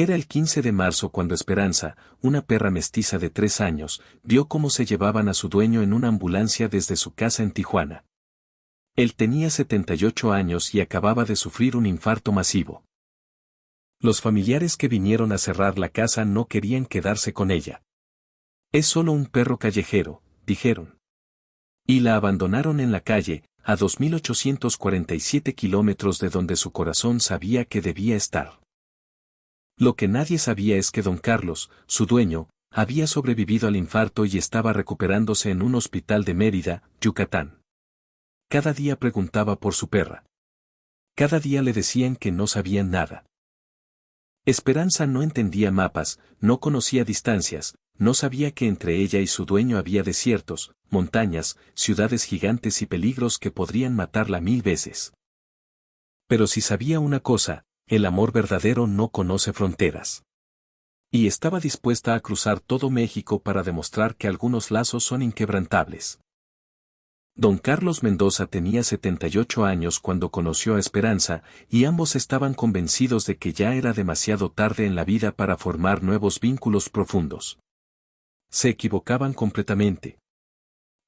Era el 15 de marzo cuando Esperanza, una perra mestiza de 3 años, vio cómo se llevaban a su dueño en una ambulancia desde su casa en Tijuana. Él tenía 78 años y acababa de sufrir un infarto masivo. Los familiares que vinieron a cerrar la casa no querían quedarse con ella. Es solo un perro callejero, dijeron. Y la abandonaron en la calle, a 2.847 kilómetros de donde su corazón sabía que debía estar. Lo que nadie sabía es que don Carlos, su dueño, había sobrevivido al infarto y estaba recuperándose en un hospital de Mérida, Yucatán. Cada día preguntaba por su perra. Cada día le decían que no sabían nada. Esperanza no entendía mapas, no conocía distancias, no sabía que entre ella y su dueño había desiertos, montañas, ciudades gigantes y peligros que podrían matarla 1000 veces. Pero si sabía una cosa, el amor verdadero no conoce fronteras. Y estaba dispuesta a cruzar todo México para demostrar que algunos lazos son inquebrantables. Don Carlos Mendoza tenía 78 años cuando conoció a Esperanza, y ambos estaban convencidos de que ya era demasiado tarde en la vida para formar nuevos vínculos profundos. Se equivocaban completamente.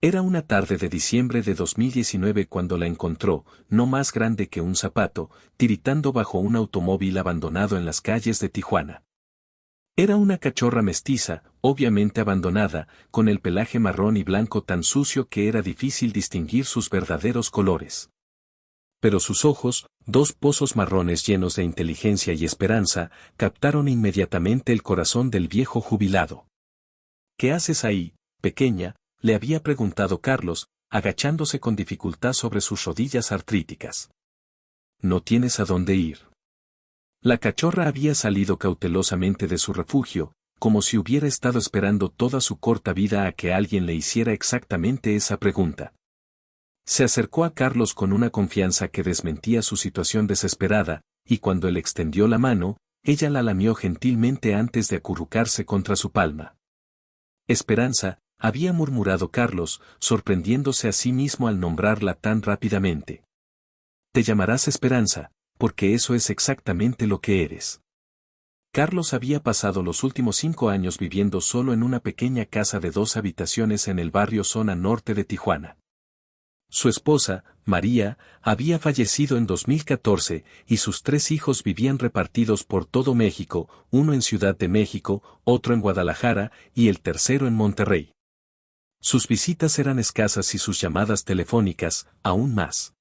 Era una tarde de diciembre de 2019 cuando la encontró, no más grande que un zapato, tiritando bajo un automóvil abandonado en las calles de Tijuana. Era una cachorra mestiza, obviamente abandonada, con el pelaje marrón y blanco tan sucio que era difícil distinguir sus verdaderos colores. Pero sus ojos, 2 pozos marrones llenos de inteligencia y esperanza, captaron inmediatamente el corazón del viejo jubilado. ¿Qué haces ahí, pequeña?, le había preguntado Carlos, agachándose con dificultad sobre sus rodillas artríticas. ¿No tienes a dónde ir? La cachorra había salido cautelosamente de su refugio, como si hubiera estado esperando toda su corta vida a que alguien le hiciera exactamente esa pregunta. Se acercó a Carlos con una confianza que desmentía su situación desesperada, y cuando él extendió la mano, ella la lamió gentilmente antes de acurrucarse contra su palma. Esperanza, había murmurado Carlos, sorprendiéndose a sí mismo al nombrarla tan rápidamente. Te llamarás Esperanza, porque eso es exactamente lo que eres. Carlos había pasado los últimos 5 años viviendo solo en una pequeña casa de 2 habitaciones en el barrio zona norte de Tijuana. Su esposa, María, había fallecido en 2014 y sus 3 hijos vivían repartidos por todo México, uno en Ciudad de México, otro en Guadalajara y el tercero en Monterrey. Sus visitas eran escasas y sus llamadas telefónicas, aún más.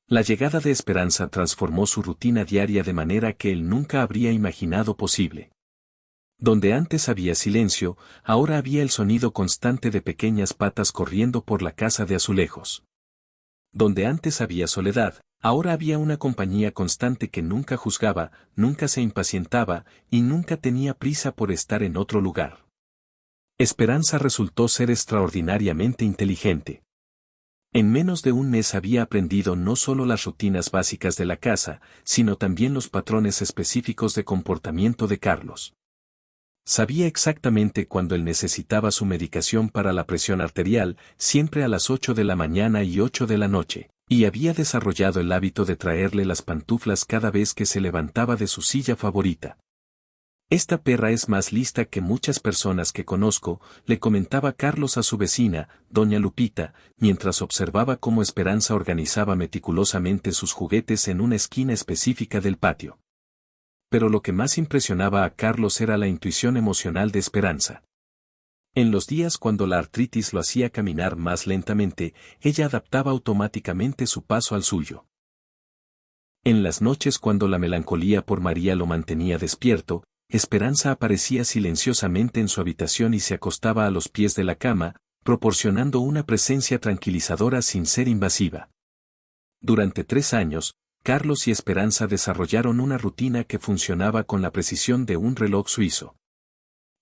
La llegada de Esperanza transformó su rutina diaria de manera que él nunca habría imaginado posible. Donde antes había silencio, ahora había el sonido constante de pequeñas patas corriendo por la casa de azulejos. Donde antes había soledad, ahora había una compañía constante que nunca juzgaba, nunca se impacientaba, y nunca tenía prisa por estar en otro lugar. Esperanza resultó ser extraordinariamente inteligente. En menos de un mes había aprendido no solo las rutinas básicas de la casa, sino también los patrones específicos de comportamiento de Carlos. Sabía exactamente cuándo él necesitaba su medicación para la presión arterial, siempre a las 8 de la mañana y 8 de la noche, y había desarrollado el hábito de traerle las pantuflas cada vez que se levantaba de su silla favorita. Esta perra es más lista que muchas personas que conozco, le comentaba Carlos a su vecina, doña Lupita, mientras observaba cómo Esperanza organizaba meticulosamente sus juguetes en una esquina específica del patio. Pero lo que más impresionaba a Carlos era la intuición emocional de Esperanza. En los días cuando la artritis lo hacía caminar más lentamente, ella adaptaba automáticamente su paso al suyo. En las noches cuando la melancolía por María lo mantenía despierto, Esperanza aparecía silenciosamente en su habitación y se acostaba a los pies de la cama, proporcionando una presencia tranquilizadora sin ser invasiva. Durante 3 años, Carlos y Esperanza desarrollaron una rutina que funcionaba con la precisión de un reloj suizo.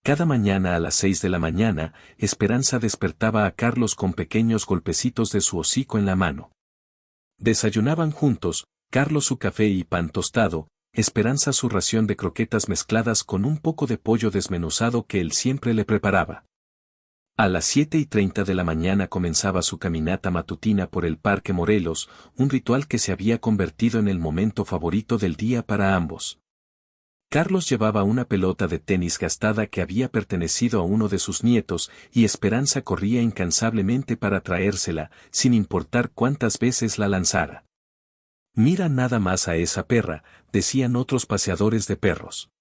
Cada mañana a las 6 de la mañana, Esperanza despertaba a Carlos con pequeños golpecitos de su hocico en la mano. Desayunaban juntos, Carlos su café y pan tostado, Esperanza su ración de croquetas mezcladas con un poco de pollo desmenuzado que él siempre le preparaba. A las 7:30 de la mañana comenzaba su caminata matutina por el Parque Morelos, un ritual que se había convertido en el momento favorito del día para ambos. Carlos llevaba una pelota de tenis gastada que había pertenecido a uno de sus nietos, y Esperanza corría incansablemente para traérsela, sin importar cuántas veces la lanzara. «Mira nada más a esa perra», decían otros paseadores de perros.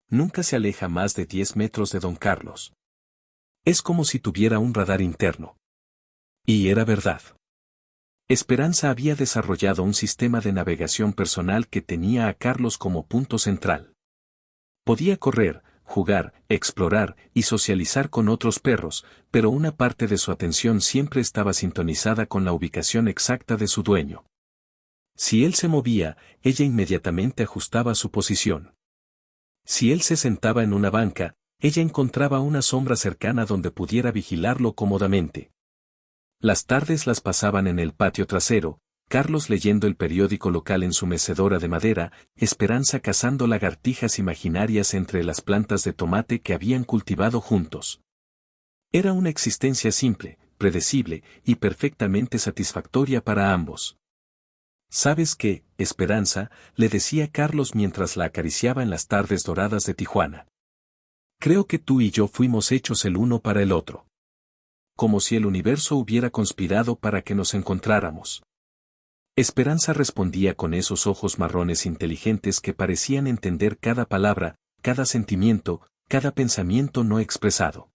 «Nunca se aleja más de 10 metros de don Carlos. Es como si tuviera un radar interno». Y era verdad. Esperanza había desarrollado un sistema de navegación personal que tenía a Carlos como punto central. Podía correr, jugar, explorar y socializar con otros perros, pero una parte de su atención siempre estaba sintonizada con la ubicación exacta de su dueño. Si él se movía, ella inmediatamente ajustaba su posición. Si él se sentaba en una banca, ella encontraba una sombra cercana donde pudiera vigilarlo cómodamente. Las tardes las pasaban en el patio trasero, Carlos leyendo el periódico local en su mecedora de madera, Esperanza cazando lagartijas imaginarias entre las plantas de tomate que habían cultivado juntos. Era una existencia simple, predecible y perfectamente satisfactoria para ambos. «¿Sabes qué, Esperanza?», le decía Carlos mientras la acariciaba en las tardes doradas de Tijuana. «Creo que tú y yo fuimos hechos el uno para el otro. Como si el universo hubiera conspirado para que nos encontráramos». Esperanza respondía con esos ojos marrones inteligentes que parecían entender cada palabra, cada sentimiento, cada pensamiento no expresado.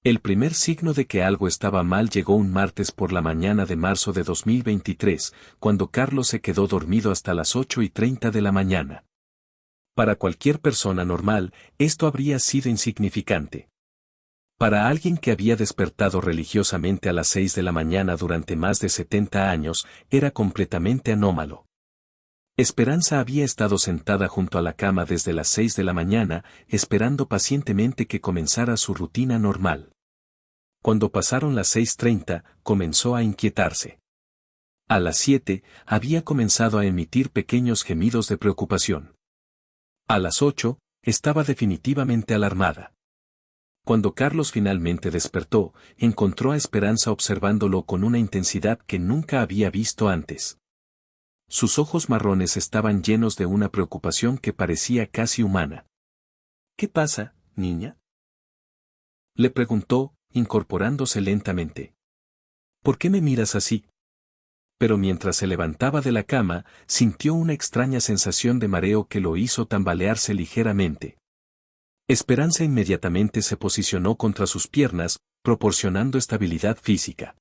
El primer signo de que algo estaba mal llegó un martes por la mañana de marzo de 2023, cuando Carlos se quedó dormido hasta las 8:30 de la mañana. Para cualquier persona normal, esto habría sido insignificante. Para alguien que había despertado religiosamente a las 6 de la mañana durante más de 70 años, era completamente anómalo. Esperanza había estado sentada junto a la cama desde las 6 de la mañana, esperando pacientemente que comenzara su rutina normal. Cuando pasaron las 6:30, comenzó a inquietarse. A las 7, había comenzado a emitir pequeños gemidos de preocupación. A las 8, estaba definitivamente alarmada. Cuando Carlos finalmente despertó, encontró a Esperanza observándolo con una intensidad que nunca había visto antes. Sus ojos marrones estaban llenos de una preocupación que parecía casi humana. «¿Qué pasa, niña?», le preguntó, incorporándose lentamente. «¿Por qué me miras así?». Pero mientras se levantaba de la cama, sintió una extraña sensación de mareo que lo hizo tambalearse ligeramente. Esperanza inmediatamente se posicionó contra sus piernas, proporcionando estabilidad física.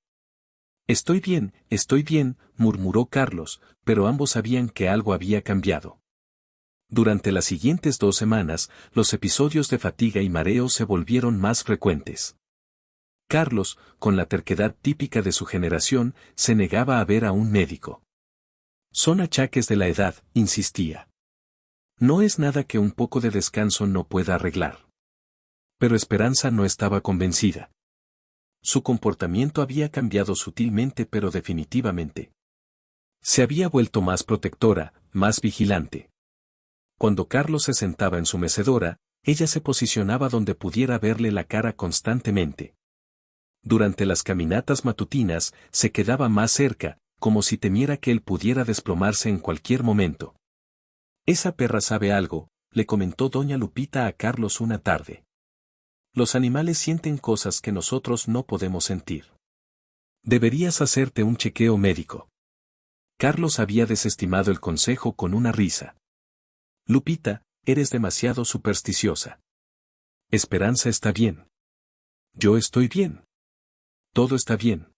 Estoy bien», murmuró Carlos, pero ambos sabían que algo había cambiado. Durante las siguientes 2 semanas, los episodios de fatiga y mareo se volvieron más frecuentes. Carlos, con la terquedad típica de su generación, se negaba a ver a un médico. «Son achaques de la edad», insistía. «No es nada que un poco de descanso no pueda arreglar». Pero Esperanza no estaba convencida. Su comportamiento había cambiado sutilmente pero definitivamente. Se había vuelto más protectora, más vigilante. Cuando Carlos se sentaba en su mecedora, ella se posicionaba donde pudiera verle la cara constantemente. Durante las caminatas matutinas, se quedaba más cerca, como si temiera que él pudiera desplomarse en cualquier momento. «Esa perra sabe algo», le comentó doña Lupita a Carlos una tarde. «Los animales sienten cosas que nosotros no podemos sentir. Deberías hacerte un chequeo médico». Carlos había desestimado el consejo con una risa. «Lupita, eres demasiado supersticiosa. Esperanza está bien. Yo estoy bien. Todo está bien».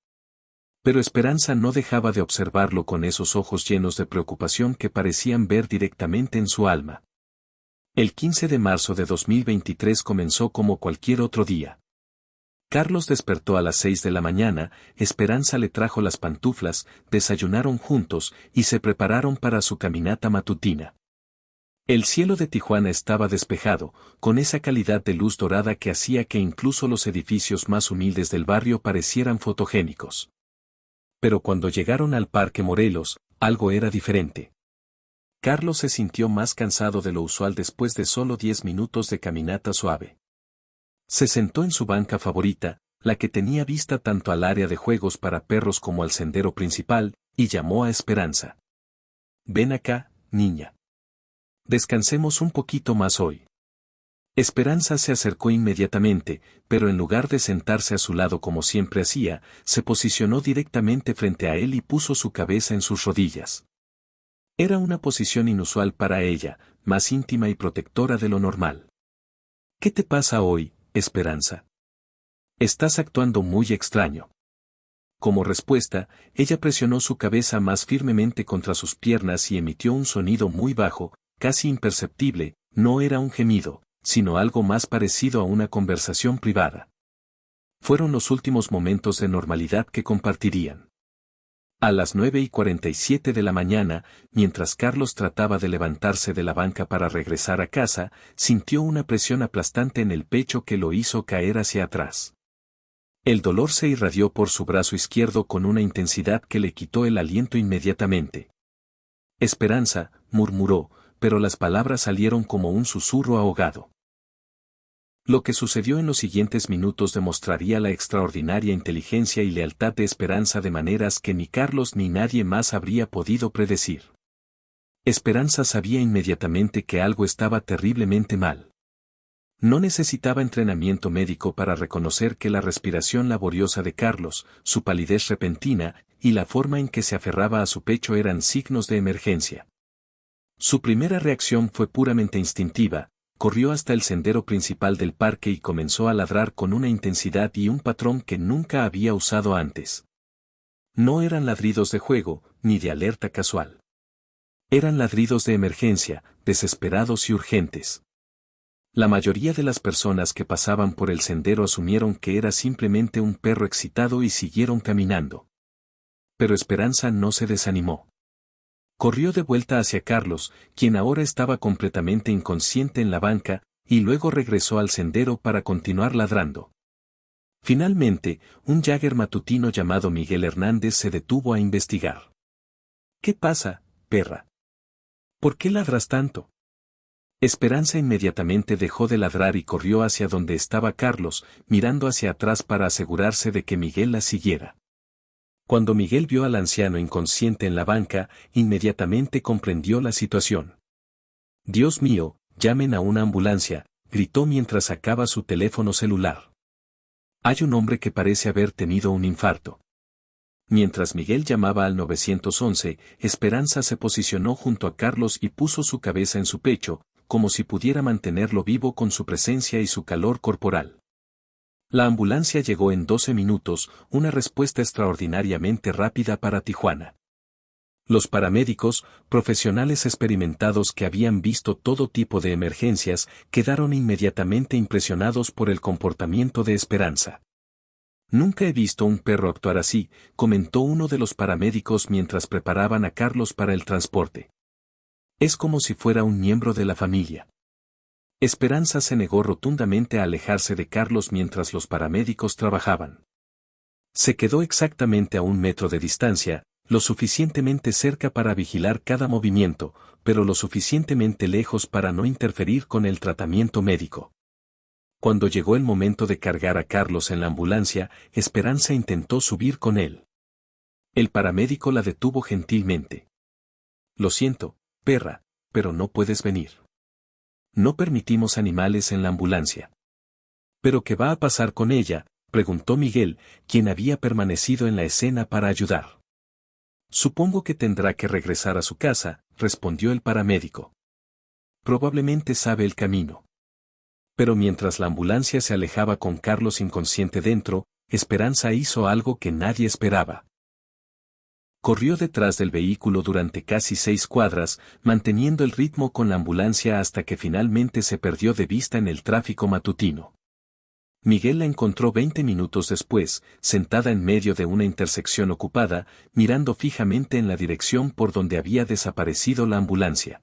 Pero Esperanza no dejaba de observarlo con esos ojos llenos de preocupación que parecían ver directamente en su alma. El 15 de marzo de 2023 comenzó como cualquier otro día. Carlos despertó a las 6 de la mañana, Esperanza le trajo las pantuflas, desayunaron juntos y se prepararon para su caminata matutina. El cielo de Tijuana estaba despejado, con esa calidad de luz dorada que hacía que incluso los edificios más humildes del barrio parecieran fotogénicos. Pero cuando llegaron al Parque Morelos, algo era diferente. Carlos se sintió más cansado de lo usual después de solo 10 minutos de caminata suave. Se sentó en su banca favorita, la que tenía vista tanto al área de juegos para perros como al sendero principal, y llamó a Esperanza. «Ven acá, niña». Descansemos un poquito más hoy. Esperanza se acercó inmediatamente, pero en lugar de sentarse a su lado como siempre hacía, se posicionó directamente frente a él y puso su cabeza en sus rodillas. Era una posición inusual para ella, más íntima y protectora de lo normal. ¿Qué te pasa hoy, Esperanza? Estás actuando muy extraño. Como respuesta, ella presionó su cabeza más firmemente contra sus piernas y emitió un sonido muy bajo, casi imperceptible. No era un gemido, sino algo más parecido a una conversación privada. Fueron los últimos momentos de normalidad que compartirían. A las 9:47 de la mañana, mientras Carlos trataba de levantarse de la banca para regresar a casa, sintió una presión aplastante en el pecho que lo hizo caer hacia atrás. El dolor se irradió por su brazo izquierdo con una intensidad que le quitó el aliento inmediatamente. Esperanza, murmuró, pero las palabras salieron como un susurro ahogado. Lo que sucedió en los siguientes minutos demostraría la extraordinaria inteligencia y lealtad de Esperanza de maneras que ni Carlos ni nadie más habría podido predecir. Esperanza sabía inmediatamente que algo estaba terriblemente mal. No necesitaba entrenamiento médico para reconocer que la respiración laboriosa de Carlos, su palidez repentina, y la forma en que se aferraba a su pecho eran signos de emergencia. Su primera reacción fue puramente instintiva. Corrió hasta el sendero principal del parque y comenzó a ladrar con una intensidad y un patrón que nunca había usado antes. No eran ladridos de juego, ni de alerta casual. Eran ladridos de emergencia, desesperados y urgentes. La mayoría de las personas que pasaban por el sendero asumieron que era simplemente un perro excitado y siguieron caminando. Pero Esperanza no se desanimó. Corrió de vuelta hacia Carlos, quien ahora estaba completamente inconsciente en la banca, y luego regresó al sendero para continuar ladrando. Finalmente, un Jagger matutino llamado Miguel Hernández se detuvo a investigar. ¿Qué pasa, perra? ¿Por qué ladras tanto? Esperanza inmediatamente dejó de ladrar y corrió hacia donde estaba Carlos, mirando hacia atrás para asegurarse de que Miguel la siguiera. Cuando Miguel vio al anciano inconsciente en la banca, inmediatamente comprendió la situación. «Dios mío, llamen a una ambulancia», gritó mientras sacaba su teléfono celular. «Hay un hombre que parece haber tenido un infarto». Mientras Miguel llamaba al 911, Esperanza se posicionó junto a Carlos y puso su cabeza en su pecho, como si pudiera mantenerlo vivo con su presencia y su calor corporal. La ambulancia llegó en 12 minutos, una respuesta extraordinariamente rápida para Tijuana. Los paramédicos, profesionales experimentados que habían visto todo tipo de emergencias, quedaron inmediatamente impresionados por el comportamiento de Esperanza. «Nunca he visto un perro actuar así», comentó uno de los paramédicos mientras preparaban a Carlos para el transporte. «Es como si fuera un miembro de la familia». Esperanza se negó rotundamente a alejarse de Carlos mientras los paramédicos trabajaban. Se quedó exactamente a 1 metro de distancia, lo suficientemente cerca para vigilar cada movimiento, pero lo suficientemente lejos para no interferir con el tratamiento médico. Cuando llegó el momento de cargar a Carlos en la ambulancia, Esperanza intentó subir con él. El paramédico la detuvo gentilmente. «Lo siento, perra, pero no puedes venir. No permitimos animales en la ambulancia». «¿Pero qué va a pasar con ella?», preguntó Miguel, quien había permanecido en la escena para ayudar. «Supongo que tendrá que regresar a su casa», respondió el paramédico. «Probablemente sabe el camino». Pero mientras la ambulancia se alejaba con Carlos inconsciente dentro, Esperanza hizo algo que nadie esperaba. Corrió detrás del vehículo durante casi 6 cuadras, manteniendo el ritmo con la ambulancia hasta que finalmente se perdió de vista en el tráfico matutino. Miguel la encontró 20 minutos después, sentada en medio de una intersección ocupada, mirando fijamente en la dirección por donde había desaparecido la ambulancia.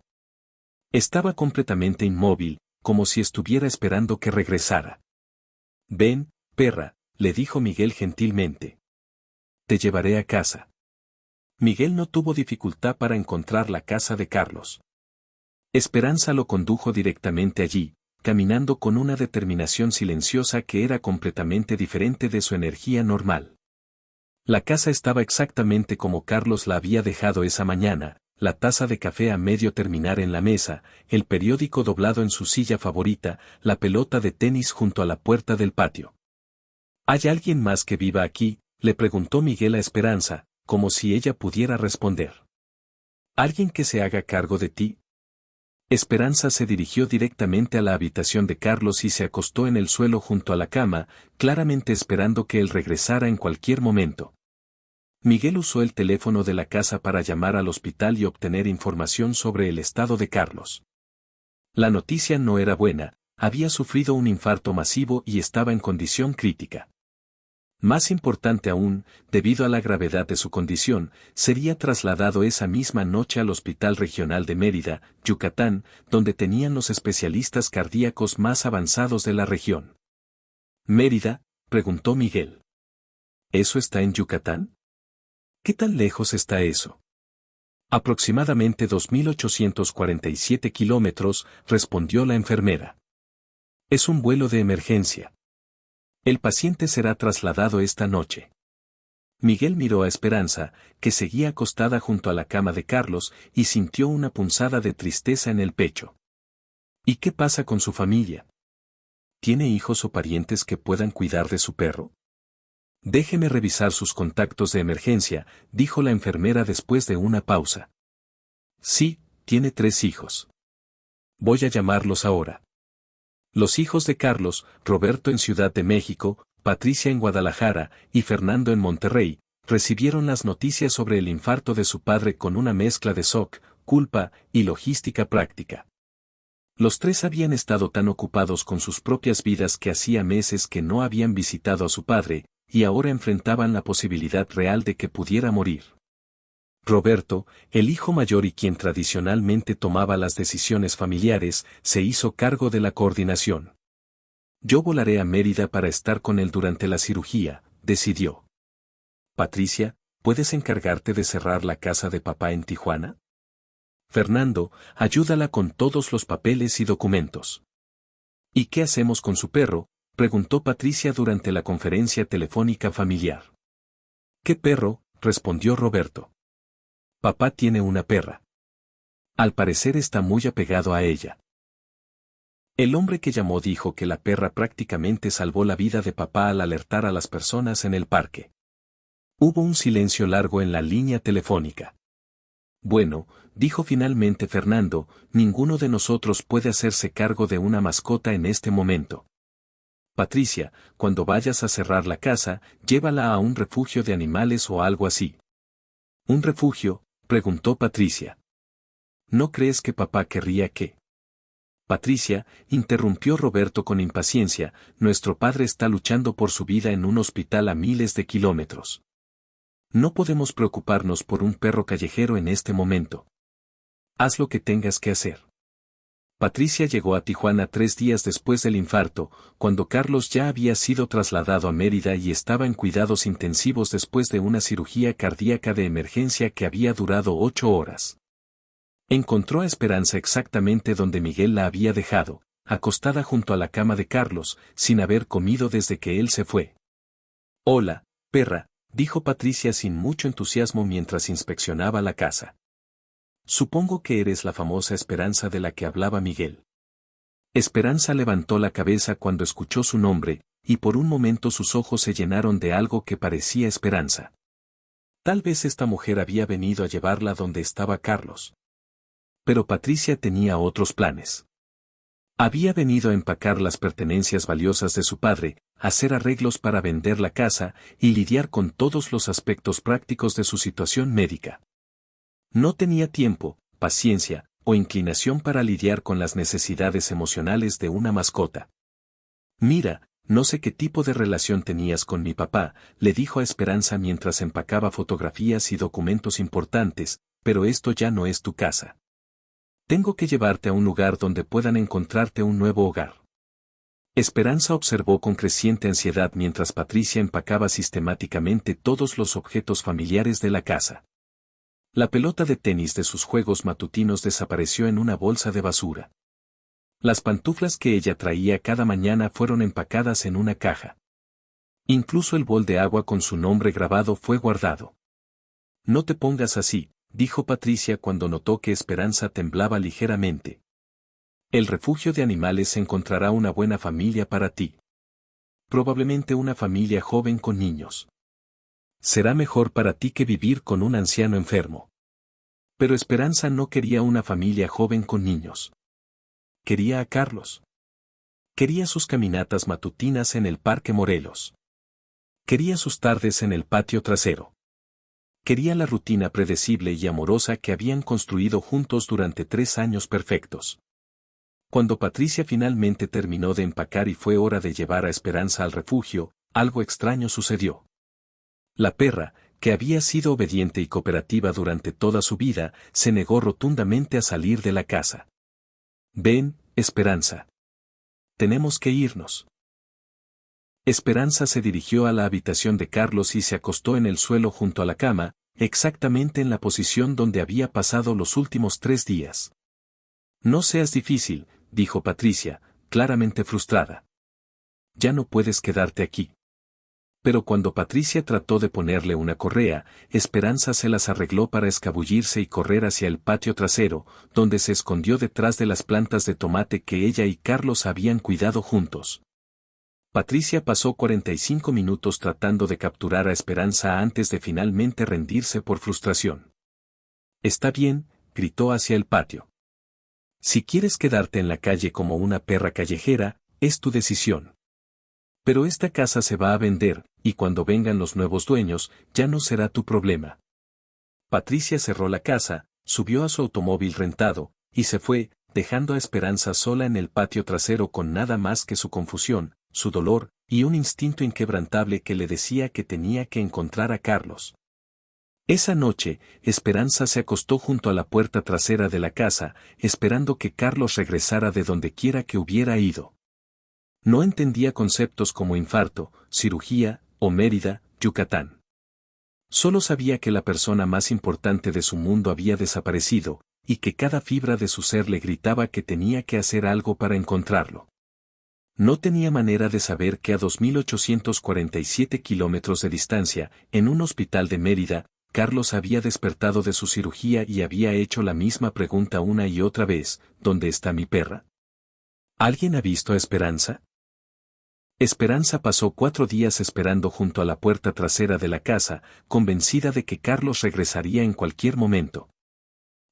Estaba completamente inmóvil, como si estuviera esperando que regresara. «Ven, perra», le dijo Miguel gentilmente. «Te llevaré a casa». Miguel no tuvo dificultad para encontrar la casa de Carlos. Esperanza lo condujo directamente allí, caminando con una determinación silenciosa que era completamente diferente de su energía normal. La casa estaba exactamente como Carlos la había dejado esa mañana, la taza de café a medio terminar en la mesa, el periódico doblado en su silla favorita, la pelota de tenis junto a la puerta del patio. ¿Hay alguien más que viva aquí?, le preguntó Miguel a Esperanza, como si ella pudiera responder. ¿Alguien que se haga cargo de ti? Esperanza se dirigió directamente a la habitación de Carlos y se acostó en el suelo junto a la cama, claramente esperando que él regresara en cualquier momento. Miguel usó el teléfono de la casa para llamar al hospital y obtener información sobre el estado de Carlos. La noticia no era buena, había sufrido un infarto masivo y estaba en condición crítica. Más importante aún, debido a la gravedad de su condición, sería trasladado esa misma noche al Hospital Regional de Mérida, Yucatán, donde tenían los especialistas cardíacos más avanzados de la región. ¿Mérida?, preguntó Miguel. ¿Eso está en Yucatán? ¿Qué tan lejos está eso? Aproximadamente 2.847 kilómetros, respondió la enfermera. Es un vuelo de emergencia. El paciente será trasladado esta noche. Miguel miró a Esperanza, que seguía acostada junto a la cama de Carlos, y sintió una punzada de tristeza en el pecho. ¿Y qué pasa con su familia? ¿Tiene hijos o parientes que puedan cuidar de su perro? Déjeme revisar sus contactos de emergencia, dijo la enfermera después de una pausa. Sí, tiene 3 hijos. Voy a llamarlos ahora. Los hijos de Carlos, Roberto en Ciudad de México, Patricia en Guadalajara y Fernando en Monterrey, recibieron las noticias sobre el infarto de su padre con una mezcla de shock, culpa y logística práctica. Los 3 habían estado tan ocupados con sus propias vidas que hacía meses que no habían visitado a su padre, y ahora enfrentaban la posibilidad real de que pudiera morir. Roberto, el hijo mayor y quien tradicionalmente tomaba las decisiones familiares, se hizo cargo de la coordinación. Yo volaré a Mérida para estar con él durante la cirugía, decidió. Patricia, ¿puedes encargarte de cerrar la casa de papá en Tijuana? Fernando, ayúdala con todos los papeles y documentos. ¿Y qué hacemos con su perro?, preguntó Patricia durante la conferencia telefónica familiar. ¿Qué perro?, respondió Roberto. Papá tiene una perra. Al parecer está muy apegado a ella. El hombre que llamó dijo que la perra prácticamente salvó la vida de papá al alertar a las personas en el parque. Hubo un silencio largo en la línea telefónica. Bueno, dijo finalmente Fernando, ninguno de nosotros puede hacerse cargo de una mascota en este momento. Patricia, cuando vayas a cerrar la casa, llévala a un refugio de animales o algo así. ¿Un refugio?, preguntó Patricia. ¿No crees que papá querría que? Patricia, interrumpió Roberto con impaciencia, nuestro padre está luchando por su vida en un hospital a miles de kilómetros. No podemos preocuparnos por un perro callejero en este momento. Haz lo que tengas que hacer. Patricia llegó a Tijuana 3 días después del infarto, cuando Carlos ya había sido trasladado a Mérida y estaba en cuidados intensivos después de una cirugía cardíaca de emergencia que había durado 8 horas. Encontró a Esperanza exactamente donde Miguel la había dejado, acostada junto a la cama de Carlos, sin haber comido desde que él se fue. Hola, perra, dijo Patricia sin mucho entusiasmo mientras inspeccionaba la casa. Supongo que eres la famosa Esperanza de la que hablaba Miguel. Esperanza levantó la cabeza cuando escuchó su nombre, y por un momento sus ojos se llenaron de algo que parecía esperanza. Tal vez esta mujer había venido a llevarla donde estaba Carlos. Pero Patricia tenía otros planes. Había venido a empacar las pertenencias valiosas de su padre, hacer arreglos para vender la casa y lidiar con todos los aspectos prácticos de su situación médica. No tenía tiempo, paciencia o inclinación para lidiar con las necesidades emocionales de una mascota. Mira, no sé qué tipo de relación tenías con mi papá, le dijo a Esperanza mientras empacaba fotografías y documentos importantes, pero esto ya no es tu casa. Tengo que llevarte a un lugar donde puedan encontrarte un nuevo hogar. Esperanza observó con creciente ansiedad mientras Patricia empacaba sistemáticamente todos los objetos familiares de la casa. La pelota de tenis de sus juegos matutinos desapareció en una bolsa de basura. Las pantuflas que ella traía cada mañana fueron empacadas en una caja. Incluso el bol de agua con su nombre grabado fue guardado. No te pongas así, dijo Patricia cuando notó que Esperanza temblaba ligeramente. El refugio de animales encontrará una buena familia para ti. Probablemente una familia joven con niños. Será mejor para ti que vivir con un anciano enfermo. Pero Esperanza no quería una familia joven con niños. Quería a Carlos. Quería sus caminatas matutinas en el Parque Morelos. Quería sus tardes en el patio trasero. Quería la rutina predecible y amorosa que habían construido juntos durante 3 años perfectos. Cuando Patricia finalmente terminó de empacar y fue hora de llevar a Esperanza al refugio, algo extraño sucedió. La perra, que había sido obediente y cooperativa durante toda su vida, se negó rotundamente a salir de la casa. «Ven, Esperanza. Tenemos que irnos». Esperanza se dirigió a la habitación de Carlos y se acostó en el suelo junto a la cama, exactamente en la posición donde había pasado los últimos 3 días. «No seas difícil», dijo Patricia, claramente frustrada. «Ya no puedes quedarte aquí». Pero cuando Patricia trató de ponerle una correa, Esperanza se las arregló para escabullirse y correr hacia el patio trasero, donde se escondió detrás de las plantas de tomate que ella y Carlos habían cuidado juntos. Patricia pasó 45 minutos tratando de capturar a Esperanza antes de finalmente rendirse por frustración. «Está bien», gritó hacia el patio. «Si quieres quedarte en la calle como una perra callejera, es tu decisión. Pero esta casa se va a vender, y cuando vengan los nuevos dueños, ya no será tu problema». Patricia cerró la casa, subió a su automóvil rentado, y se fue, dejando a Esperanza sola en el patio trasero con nada más que su confusión, su dolor, y un instinto inquebrantable que le decía que tenía que encontrar a Carlos. Esa noche, Esperanza se acostó junto a la puerta trasera de la casa, esperando que Carlos regresara de donde quiera que hubiera ido. No entendía conceptos como infarto, cirugía, o Mérida, Yucatán. Solo sabía que la persona más importante de su mundo había desaparecido, y que cada fibra de su ser le gritaba que tenía que hacer algo para encontrarlo. No tenía manera de saber que a 2.847 kilómetros de distancia, en un hospital de Mérida, Carlos había despertado de su cirugía y había hecho la misma pregunta una y otra vez: ¿dónde está mi perra? ¿Alguien ha visto a Esperanza? Esperanza pasó 4 días esperando junto a la puerta trasera de la casa, convencida de que Carlos regresaría en cualquier momento.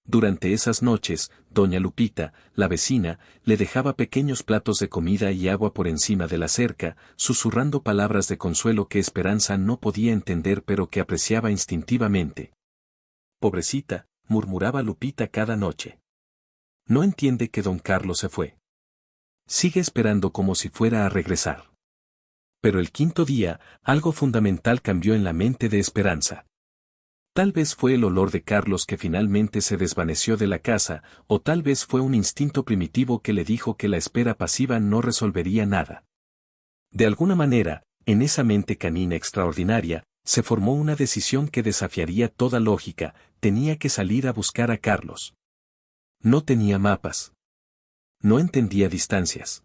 Durante esas noches, doña Lupita, la vecina, le dejaba pequeños platos de comida y agua por encima de la cerca, susurrando palabras de consuelo que Esperanza no podía entender pero que apreciaba instintivamente. «Pobrecita», murmuraba Lupita cada noche. «No entiende que don Carlos se fue. Sigue esperando como si fuera a regresar». Pero el 5.º día, algo fundamental cambió en la mente de Esperanza. Tal vez fue el olor de Carlos que finalmente se desvaneció de la casa, o tal vez fue un instinto primitivo que le dijo que la espera pasiva no resolvería nada. De alguna manera, en esa mente canina extraordinaria, se formó una decisión que desafiaría toda lógica: tenía que salir a buscar a Carlos. No tenía mapas. No entendía distancias.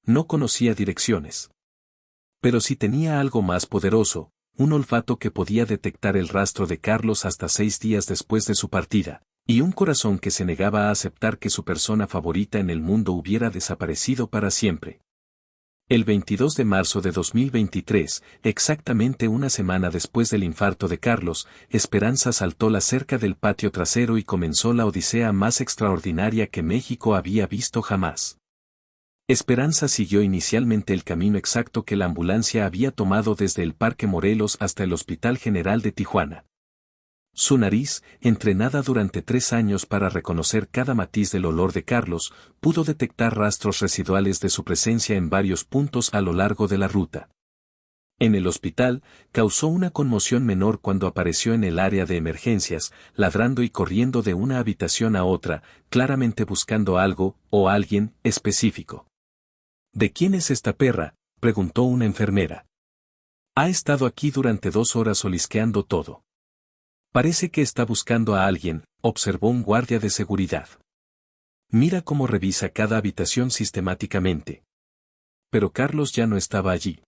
No conocía direcciones. Pero sí tenía algo más poderoso: un olfato que podía detectar el rastro de Carlos hasta 6 días después de su partida, y un corazón que se negaba a aceptar que su persona favorita en el mundo hubiera desaparecido para siempre. El 22 de marzo de 2023, exactamente una semana después del infarto de Carlos, Esperanza saltó la cerca del patio trasero y comenzó la odisea más extraordinaria que México había visto jamás. Esperanza siguió inicialmente el camino exacto que la ambulancia había tomado desde el Parque Morelos hasta el Hospital General de Tijuana. Su nariz, entrenada durante 3 años para reconocer cada matiz del olor de Carlos, pudo detectar rastros residuales de su presencia en varios puntos a lo largo de la ruta. En el hospital, causó una conmoción menor cuando apareció en el área de emergencias, ladrando y corriendo de una habitación a otra, claramente buscando algo, o alguien, específico. «¿De quién es esta perra?», preguntó una enfermera. «Ha estado aquí durante 2 horas olisqueando todo. Parece que está buscando a alguien», observó un guardia de seguridad. «Mira cómo revisa cada habitación sistemáticamente». Pero Carlos ya no estaba allí.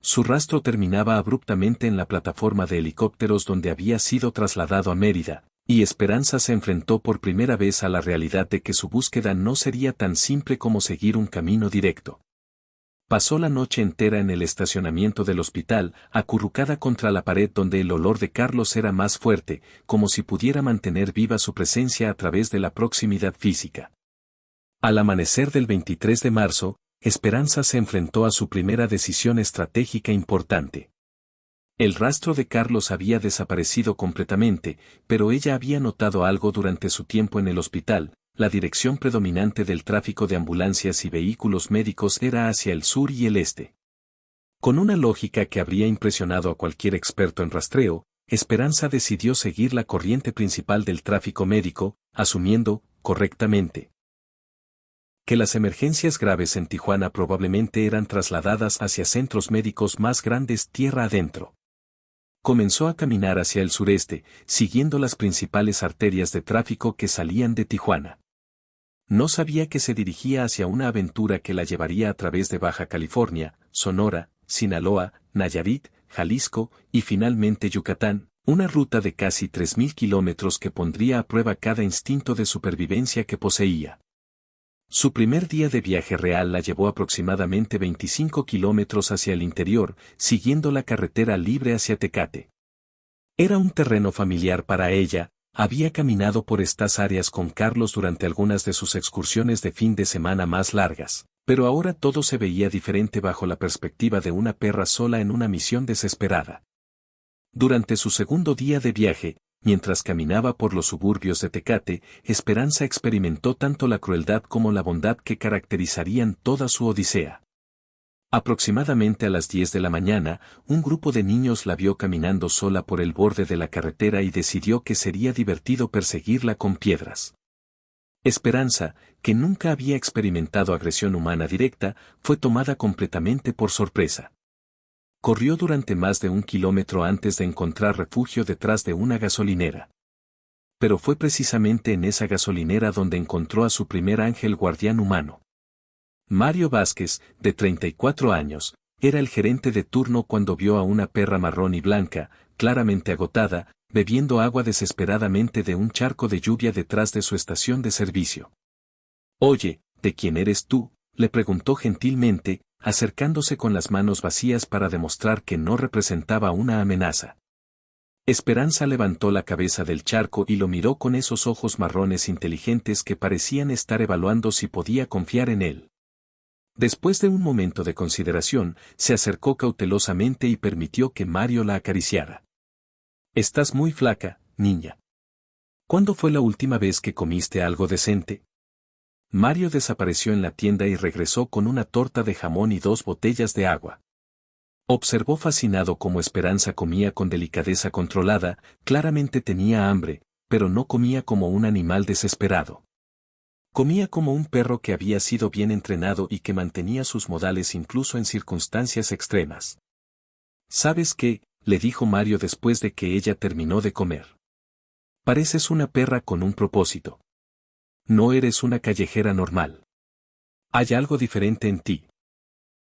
Su rastro terminaba abruptamente en la plataforma de helicópteros donde había sido trasladado a Mérida, Y Esperanza se enfrentó por primera vez a la realidad de que su búsqueda no sería tan simple como seguir un camino directo. Pasó la noche entera en el estacionamiento del hospital, acurrucada contra la pared donde el olor de Carlos era más fuerte, como si pudiera mantener viva su presencia a través de la proximidad física. Al amanecer del 23 de marzo, Esperanza se enfrentó a su primera decisión estratégica importante. El rastro de Carlos había desaparecido completamente, pero ella había notado algo durante su tiempo en el hospital. La dirección predominante del tráfico de ambulancias y vehículos médicos era hacia el sur y el este. Con una lógica que habría impresionado a cualquier experto en rastreo, Esperanza decidió seguir la corriente principal del tráfico médico, asumiendo, correctamente, que las emergencias graves en Tijuana probablemente eran trasladadas hacia centros médicos más grandes tierra adentro. Comenzó a caminar hacia el sureste, siguiendo las principales arterias de tráfico que salían de Tijuana. No sabía que se dirigía hacia una aventura que la llevaría a través de Baja California, Sonora, Sinaloa, Nayarit, Jalisco y finalmente Yucatán, una ruta de casi 3.000 kilómetros que pondría a prueba cada instinto de supervivencia que poseía. Su primer día de viaje real la llevó aproximadamente 25 kilómetros hacia el interior, siguiendo la carretera libre hacia Tecate. Era un terreno familiar para ella, había caminado por estas áreas con Carlos durante algunas de sus excursiones de fin de semana más largas, pero ahora todo se veía diferente bajo la perspectiva de una perra sola en una misión desesperada. Durante su segundo día de viaje, mientras caminaba por los suburbios de Tecate, Esperanza experimentó tanto la crueldad como la bondad que caracterizarían toda su odisea. Aproximadamente a las 10 de la mañana, un grupo de niños la vio caminando sola por el borde de la carretera y decidió que sería divertido perseguirla con piedras. Esperanza, que nunca había experimentado agresión humana directa, fue tomada completamente por sorpresa. Corrió durante más de 1 kilómetro antes de encontrar refugio detrás de una gasolinera. Pero fue precisamente en esa gasolinera donde encontró a su primer ángel guardián humano. Mario Vázquez, de 34 años, era el gerente de turno cuando vio a una perra marrón y blanca, claramente agotada, bebiendo agua desesperadamente de un charco de lluvia detrás de su estación de servicio. «Oye, ¿de quién eres tú?», le preguntó gentilmente, acercándose con las manos vacías para demostrar que no representaba una amenaza. Esperanza levantó la cabeza del charco y lo miró con esos ojos marrones inteligentes que parecían estar evaluando si podía confiar en él. Después de un momento de consideración, se acercó cautelosamente y permitió que Mario la acariciara. «Estás muy flaca, niña. ¿Cuándo fue la última vez que comiste algo decente?». Mario desapareció en la tienda y regresó con una torta de jamón y 2 botellas de agua. Observó fascinado cómo Esperanza comía con delicadeza controlada, claramente tenía hambre, pero no comía como un animal desesperado. Comía como un perro que había sido bien entrenado y que mantenía sus modales incluso en circunstancias extremas. «¿Sabes qué?», le dijo Mario después de que ella terminó de comer. «Pareces una perra con un propósito. No eres una callejera normal. Hay algo diferente en ti».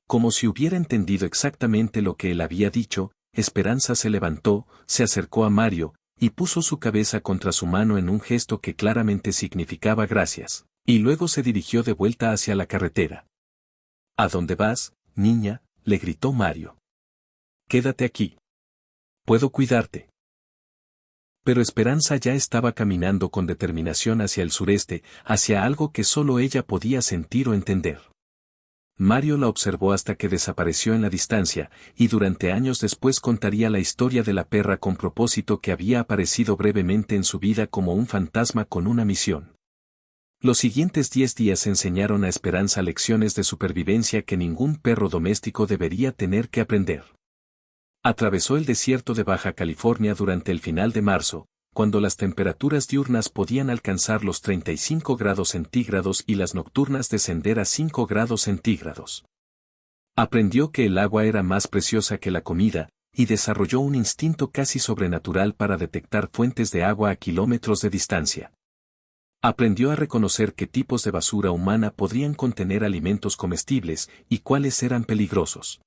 Como si hubiera entendido exactamente lo que él había dicho, Esperanza se levantó, se acercó a Mario, y puso su cabeza contra su mano en un gesto que claramente significaba gracias, y luego se dirigió de vuelta hacia la carretera. «¿A dónde vas, niña?», le gritó Mario. «Quédate aquí. Puedo cuidarte». Pero Esperanza ya estaba caminando con determinación hacia el sureste, hacia algo que solo ella podía sentir o entender. Mario la observó hasta que desapareció en la distancia, y durante años después contaría la historia de la perra con propósito que había aparecido brevemente en su vida como un fantasma con una misión. Los siguientes 10 días enseñaron a Esperanza lecciones de supervivencia que ningún perro doméstico debería tener que aprender. Atravesó el desierto de Baja California durante el final de marzo, cuando las temperaturas diurnas podían alcanzar los 35 grados centígrados y las nocturnas descender a 5 grados centígrados. Aprendió que el agua era más preciosa que la comida, y desarrolló un instinto casi sobrenatural para detectar fuentes de agua a kilómetros de distancia. Aprendió a reconocer qué tipos de basura humana podrían contener alimentos comestibles y cuáles eran peligrosos.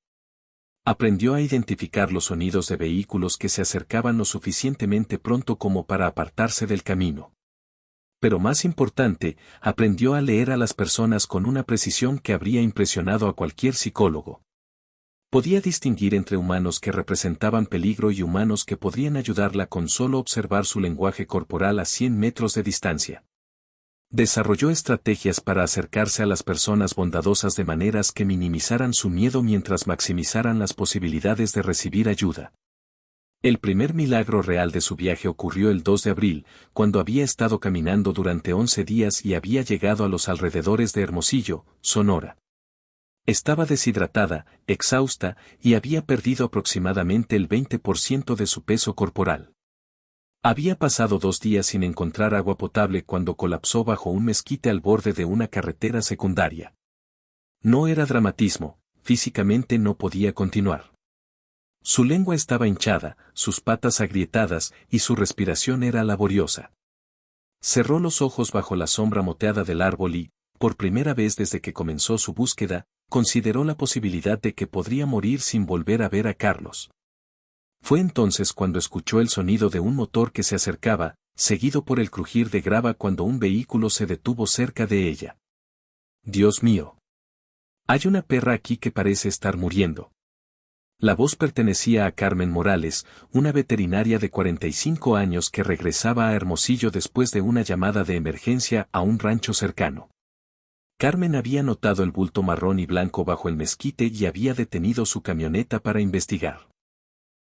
Aprendió a identificar los sonidos de vehículos que se acercaban lo suficientemente pronto como para apartarse del camino. Pero más importante, aprendió a leer a las personas con una precisión que habría impresionado a cualquier psicólogo. Podía distinguir entre humanos que representaban peligro y humanos que podrían ayudarla con solo observar su lenguaje corporal a 100 metros de distancia. Desarrolló estrategias para acercarse a las personas bondadosas de maneras que minimizaran su miedo mientras maximizaran las posibilidades de recibir ayuda. El primer milagro real de su viaje ocurrió el 2 de abril, cuando había estado caminando durante 11 días y había llegado a los alrededores de Hermosillo, Sonora. Estaba deshidratada, exhausta, y había perdido aproximadamente el 20% de su peso corporal. Había pasado 2 días sin encontrar agua potable cuando colapsó bajo un mezquite al borde de una carretera secundaria. No era dramatismo, físicamente no podía continuar. Su lengua estaba hinchada, sus patas agrietadas y su respiración era laboriosa. Cerró los ojos bajo la sombra moteada del árbol y, por primera vez desde que comenzó su búsqueda, consideró la posibilidad de que podría morir sin volver a ver a Carlos. Fue entonces cuando escuchó el sonido de un motor que se acercaba, seguido por el crujir de grava cuando un vehículo se detuvo cerca de ella. «Dios mío. Hay una perra aquí que parece estar muriendo». La voz pertenecía a Carmen Morales, una veterinaria de 45 años que regresaba a Hermosillo después de una llamada de emergencia a un rancho cercano. Carmen había notado el bulto marrón y blanco bajo el mezquite y había detenido su camioneta para investigar.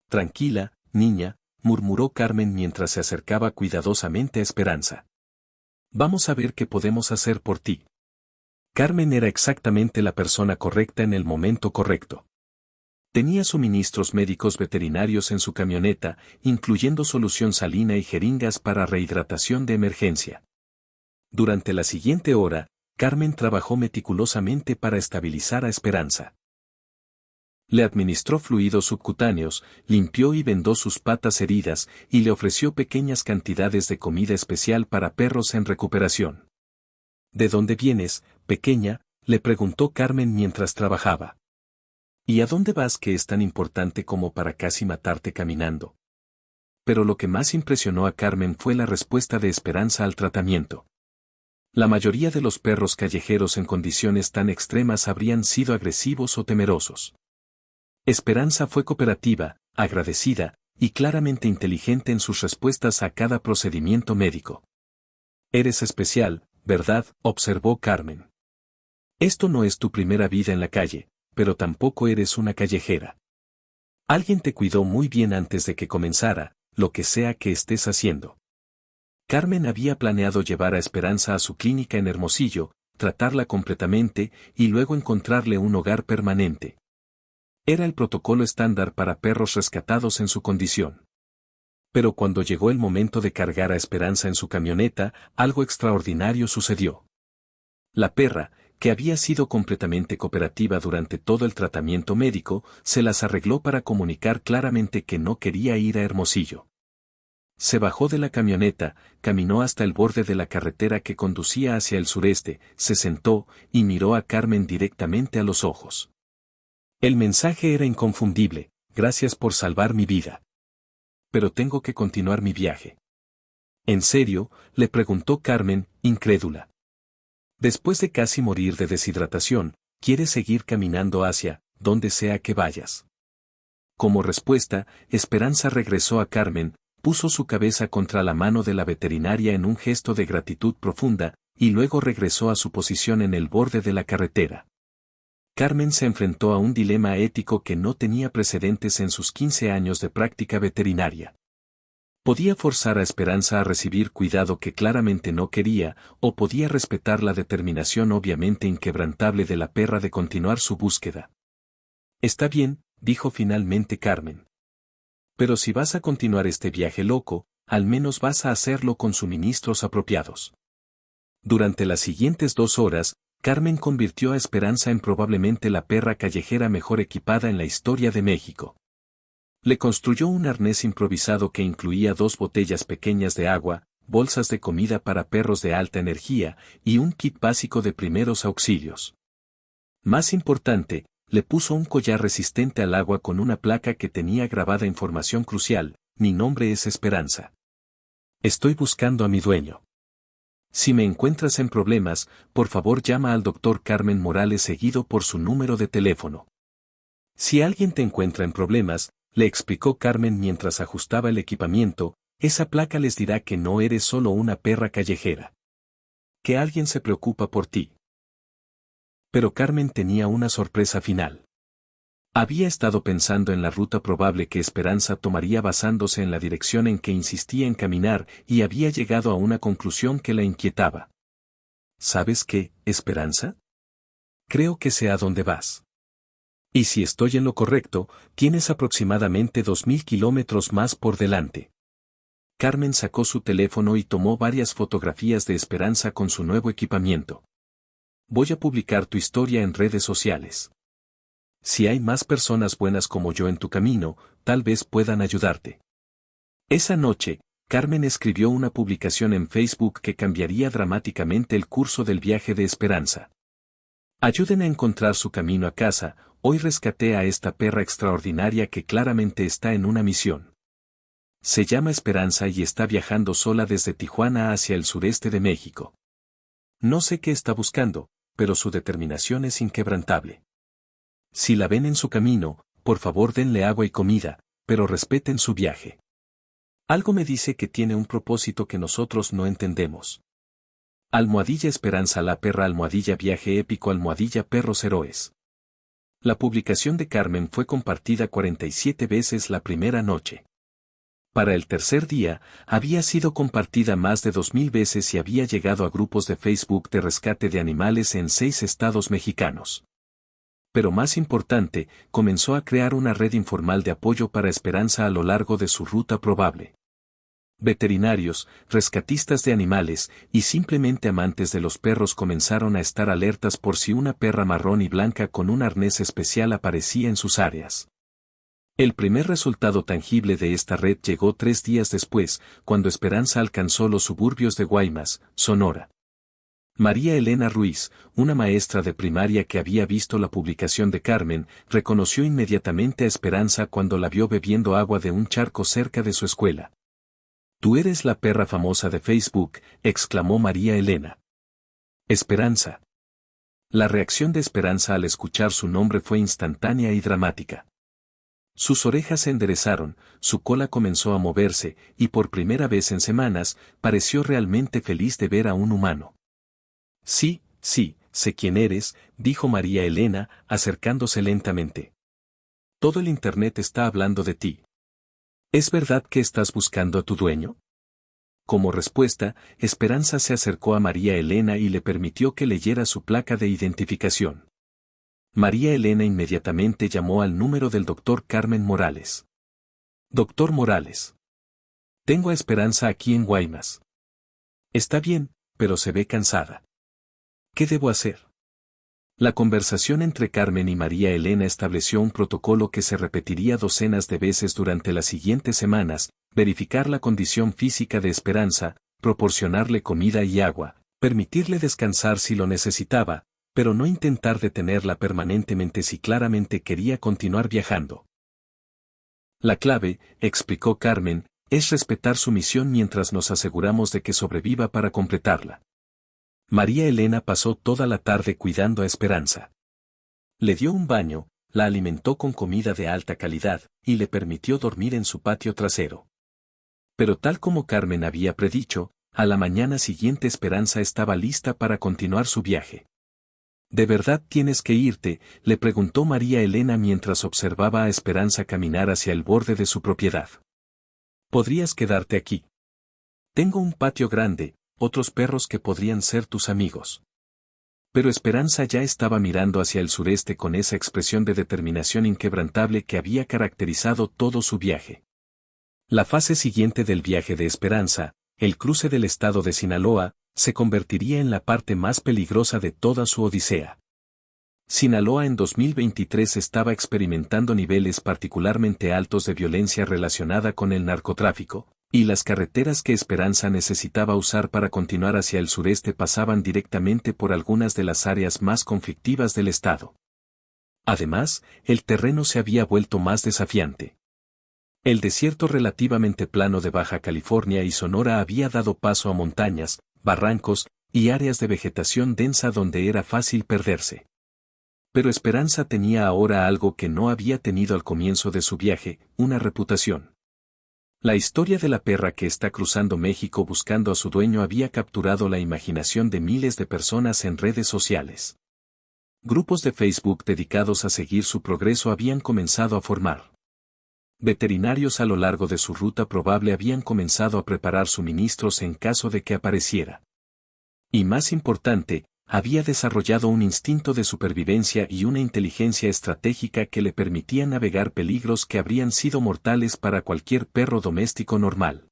«Tranquila, niña», murmuró Carmen mientras se acercaba cuidadosamente a Esperanza. «Vamos a ver qué podemos hacer por ti». Carmen era exactamente la persona correcta en el momento correcto. Tenía suministros médicos veterinarios en su camioneta, incluyendo solución salina y jeringas para rehidratación de emergencia. Durante la siguiente hora, Carmen trabajó meticulosamente para estabilizar a Esperanza. Le administró fluidos subcutáneos, limpió y vendó sus patas heridas y le ofreció pequeñas cantidades de comida especial para perros en recuperación. «¿De dónde vienes, pequeña?», le preguntó Carmen mientras trabajaba. «¿Y a dónde vas que es tan importante como para casi matarte caminando?». Pero lo que más impresionó a Carmen fue la respuesta de Esperanza al tratamiento. La mayoría de los perros callejeros en condiciones tan extremas habrían sido agresivos o temerosos. Esperanza fue cooperativa, agradecida, y claramente inteligente en sus respuestas a cada procedimiento médico. «Eres especial, ¿verdad?», observó Carmen. «Esto no es tu primera vida en la calle, pero tampoco eres una callejera. Alguien te cuidó muy bien antes de que comenzara, lo que sea que estés haciendo». Carmen había planeado llevar a Esperanza a su clínica en Hermosillo, tratarla completamente y luego encontrarle un hogar permanente. Era el protocolo estándar para perros rescatados en su condición. Pero cuando llegó el momento de cargar a Esperanza en su camioneta, algo extraordinario sucedió. La perra, que había sido completamente cooperativa durante todo el tratamiento médico, se las arregló para comunicar claramente que no quería ir a Hermosillo. Se bajó de la camioneta, caminó hasta el borde de la carretera que conducía hacia el sureste, se sentó y miró a Carmen directamente a los ojos. El mensaje era inconfundible: «Gracias por salvar mi vida. Pero tengo que continuar mi viaje». «¿En serio?», le preguntó Carmen, incrédula. «Después de casi morir de deshidratación, ¿quieres seguir caminando hacia donde sea que vayas?». Como respuesta, Esperanza regresó a Carmen, puso su cabeza contra la mano de la veterinaria en un gesto de gratitud profunda, y luego regresó a su posición en el borde de la carretera. Carmen se enfrentó a un dilema ético que no tenía precedentes en sus 15 años de práctica veterinaria. Podía forzar a Esperanza a recibir cuidado que claramente no quería, o podía respetar la determinación obviamente inquebrantable de la perra de continuar su búsqueda. «Está bien», dijo finalmente Carmen. «Pero si vas a continuar este viaje loco, al menos vas a hacerlo con suministros apropiados». Durante las siguientes 2 horas, Carmen convirtió a Esperanza en probablemente la perra callejera mejor equipada en la historia de México. Le construyó un arnés improvisado que incluía 2 botellas pequeñas de agua, bolsas de comida para perros de alta energía y un kit básico de primeros auxilios. Más importante, le puso un collar resistente al agua con una placa que tenía grabada información crucial: mi nombre es Esperanza. Estoy buscando a mi dueño. Si me encuentras en problemas, por favor llama al Dr. Carmen Morales seguido por su número de teléfono. Si alguien te encuentra en problemas, le explicó Carmen mientras ajustaba el equipamiento, esa placa les dirá que no eres solo una perra callejera. Que alguien se preocupa por ti. Pero Carmen tenía una sorpresa final. Había estado pensando en la ruta probable que Esperanza tomaría basándose en la dirección en que insistía en caminar y había llegado a una conclusión que la inquietaba. ¿Sabes qué, Esperanza? Creo que sé a dónde vas. Y si estoy en lo correcto, tienes aproximadamente 2000 kilómetros más por delante. Carmen sacó su teléfono y tomó varias fotografías de Esperanza con su nuevo equipamiento. Voy a publicar tu historia en redes sociales. Si hay más personas buenas como yo en tu camino, tal vez puedan ayudarte. Esa noche, Carmen escribió una publicación en Facebook que cambiaría dramáticamente el curso del viaje de Esperanza. Ayuden a encontrar su camino a casa, hoy rescaté a esta perra extraordinaria que claramente está en una misión. Se llama Esperanza y está viajando sola desde Tijuana hacia el sureste de México. No sé qué está buscando, pero su determinación es inquebrantable. Si la ven en su camino, por favor denle agua y comida, pero respeten su viaje. Algo me dice que tiene un propósito que nosotros no entendemos. Almohadilla Esperanza la perra almohadilla viaje épico almohadilla perros héroes. La publicación de Carmen fue compartida 47 veces la primera noche. Para el tercer día, había sido compartida más de 2000 veces y había llegado a grupos de Facebook de rescate de animales en 6 estados mexicanos. Pero más importante, comenzó a crear una red informal de apoyo para Esperanza a lo largo de su ruta probable. Veterinarios, rescatistas de animales y simplemente amantes de los perros comenzaron a estar alertas por si una perra marrón y blanca con un arnés especial aparecía en sus áreas. El primer resultado tangible de esta red llegó 3 días después, cuando Esperanza alcanzó los suburbios de Guaymas, Sonora. María Elena Ruiz, una maestra de primaria que había visto la publicación de Carmen, reconoció inmediatamente a Esperanza cuando la vio bebiendo agua de un charco cerca de su escuela. «Tú eres la perra famosa de Facebook», exclamó María Elena. «Esperanza». La reacción de Esperanza al escuchar su nombre fue instantánea y dramática. Sus orejas se enderezaron, su cola comenzó a moverse, y por primera vez en semanas, pareció realmente feliz de ver a un humano. «Sí, sí, sé quién eres», dijo María Elena, acercándose lentamente. «Todo el internet está hablando de ti. ¿Es verdad que estás buscando a tu dueño?». Como respuesta, Esperanza se acercó a María Elena y le permitió que leyera su placa de identificación. María Elena inmediatamente llamó al número del Dr. Carmen Morales. «Doctor Morales. Tengo a Esperanza aquí en Guaymas. Está bien, pero se ve cansada. ¿Qué debo hacer?». La conversación entre Carmen y María Elena estableció un protocolo que se repetiría docenas de veces durante las siguientes semanas: verificar la condición física de Esperanza, proporcionarle comida y agua, permitirle descansar si lo necesitaba, pero no intentar detenerla permanentemente si claramente quería continuar viajando. «La clave», explicó Carmen, «es respetar su misión mientras nos aseguramos de que sobreviva para completarla». María Elena pasó toda la tarde cuidando a Esperanza. Le dio un baño, la alimentó con comida de alta calidad, y le permitió dormir en su patio trasero. Pero tal como Carmen había predicho, a la mañana siguiente Esperanza estaba lista para continuar su viaje. «¿De verdad tienes que irte?», le preguntó María Elena mientras observaba a Esperanza caminar hacia el borde de su propiedad. «Podrías quedarte aquí. Tengo un patio grande, otros perros que podrían ser tus amigos». Pero Esperanza ya estaba mirando hacia el sureste con esa expresión de determinación inquebrantable que había caracterizado todo su viaje. La fase siguiente del viaje de Esperanza, el cruce del estado de Sinaloa, se convertiría en la parte más peligrosa de toda su odisea. Sinaloa en 2023 estaba experimentando niveles particularmente altos de violencia relacionada con el narcotráfico, y las carreteras que Esperanza necesitaba usar para continuar hacia el sureste pasaban directamente por algunas de las áreas más conflictivas del estado. Además, el terreno se había vuelto más desafiante. El desierto relativamente plano de Baja California y Sonora había dado paso a montañas, barrancos y áreas de vegetación densa donde era fácil perderse. Pero Esperanza tenía ahora algo que no había tenido al comienzo de su viaje, una reputación. La historia de la perra que está cruzando México buscando a su dueño había capturado la imaginación de miles de personas en redes sociales. Grupos de Facebook dedicados a seguir su progreso habían comenzado a formar. Veterinarios a lo largo de su ruta probable habían comenzado a preparar suministros en caso de que apareciera. Y más importante, había desarrollado un instinto de supervivencia y una inteligencia estratégica que le permitían navegar peligros que habrían sido mortales para cualquier perro doméstico normal.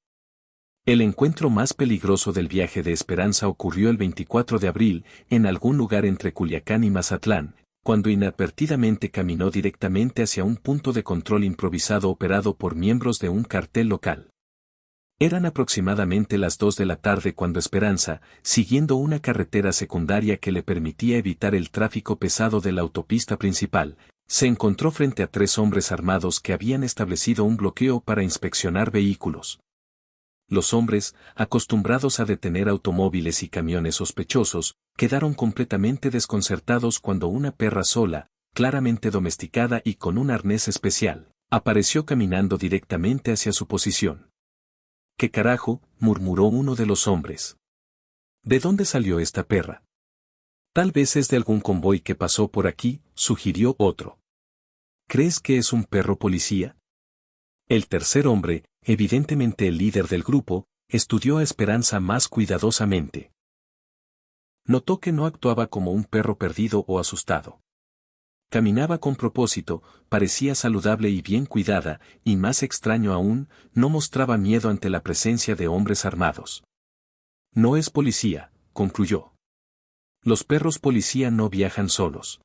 El encuentro más peligroso del viaje de Esperanza ocurrió el 24 de abril, en algún lugar entre Culiacán y Mazatlán, cuando inadvertidamente caminó directamente hacia un punto de control improvisado operado por miembros de un cartel local. Eran aproximadamente las 2 de la tarde cuando Esperanza, siguiendo una carretera secundaria que le permitía evitar el tráfico pesado de la autopista principal, se encontró frente a 3 hombres armados que habían establecido un bloqueo para inspeccionar vehículos. Los hombres, acostumbrados a detener automóviles y camiones sospechosos, quedaron completamente desconcertados cuando una perra sola, claramente domesticada y con un arnés especial, apareció caminando directamente hacia su posición. «¿Qué carajo?», murmuró uno de los hombres. «¿De dónde salió esta perra?». «Tal vez es de algún convoy que pasó por aquí», sugirió otro. «¿Crees que es un perro policía?». El tercer hombre, evidentemente el líder del grupo, estudió a Esperanza más cuidadosamente. Notó que no actuaba como un perro perdido o asustado. Caminaba con propósito, parecía saludable y bien cuidada, y más extraño aún, no mostraba miedo ante la presencia de hombres armados. «No es policía», concluyó. «Los perros policía no viajan solos».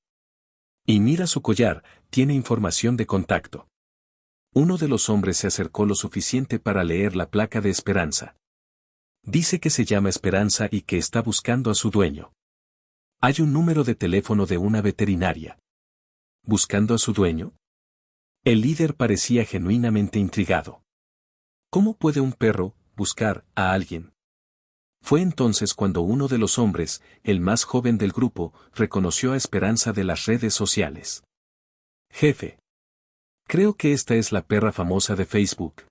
«Y mira su collar, tiene información de contacto». Uno de los hombres se acercó lo suficiente para leer la placa de Esperanza. Dice que se llama Esperanza y que está buscando a su dueño. Hay un número de teléfono de una veterinaria. ¿Buscando a su dueño? El líder parecía genuinamente intrigado. ¿Cómo puede un perro buscar a alguien? Fue entonces cuando uno de los hombres, el más joven del grupo, reconoció a Esperanza de las redes sociales. «Jefe. Creo que esta es la perra famosa de Facebook.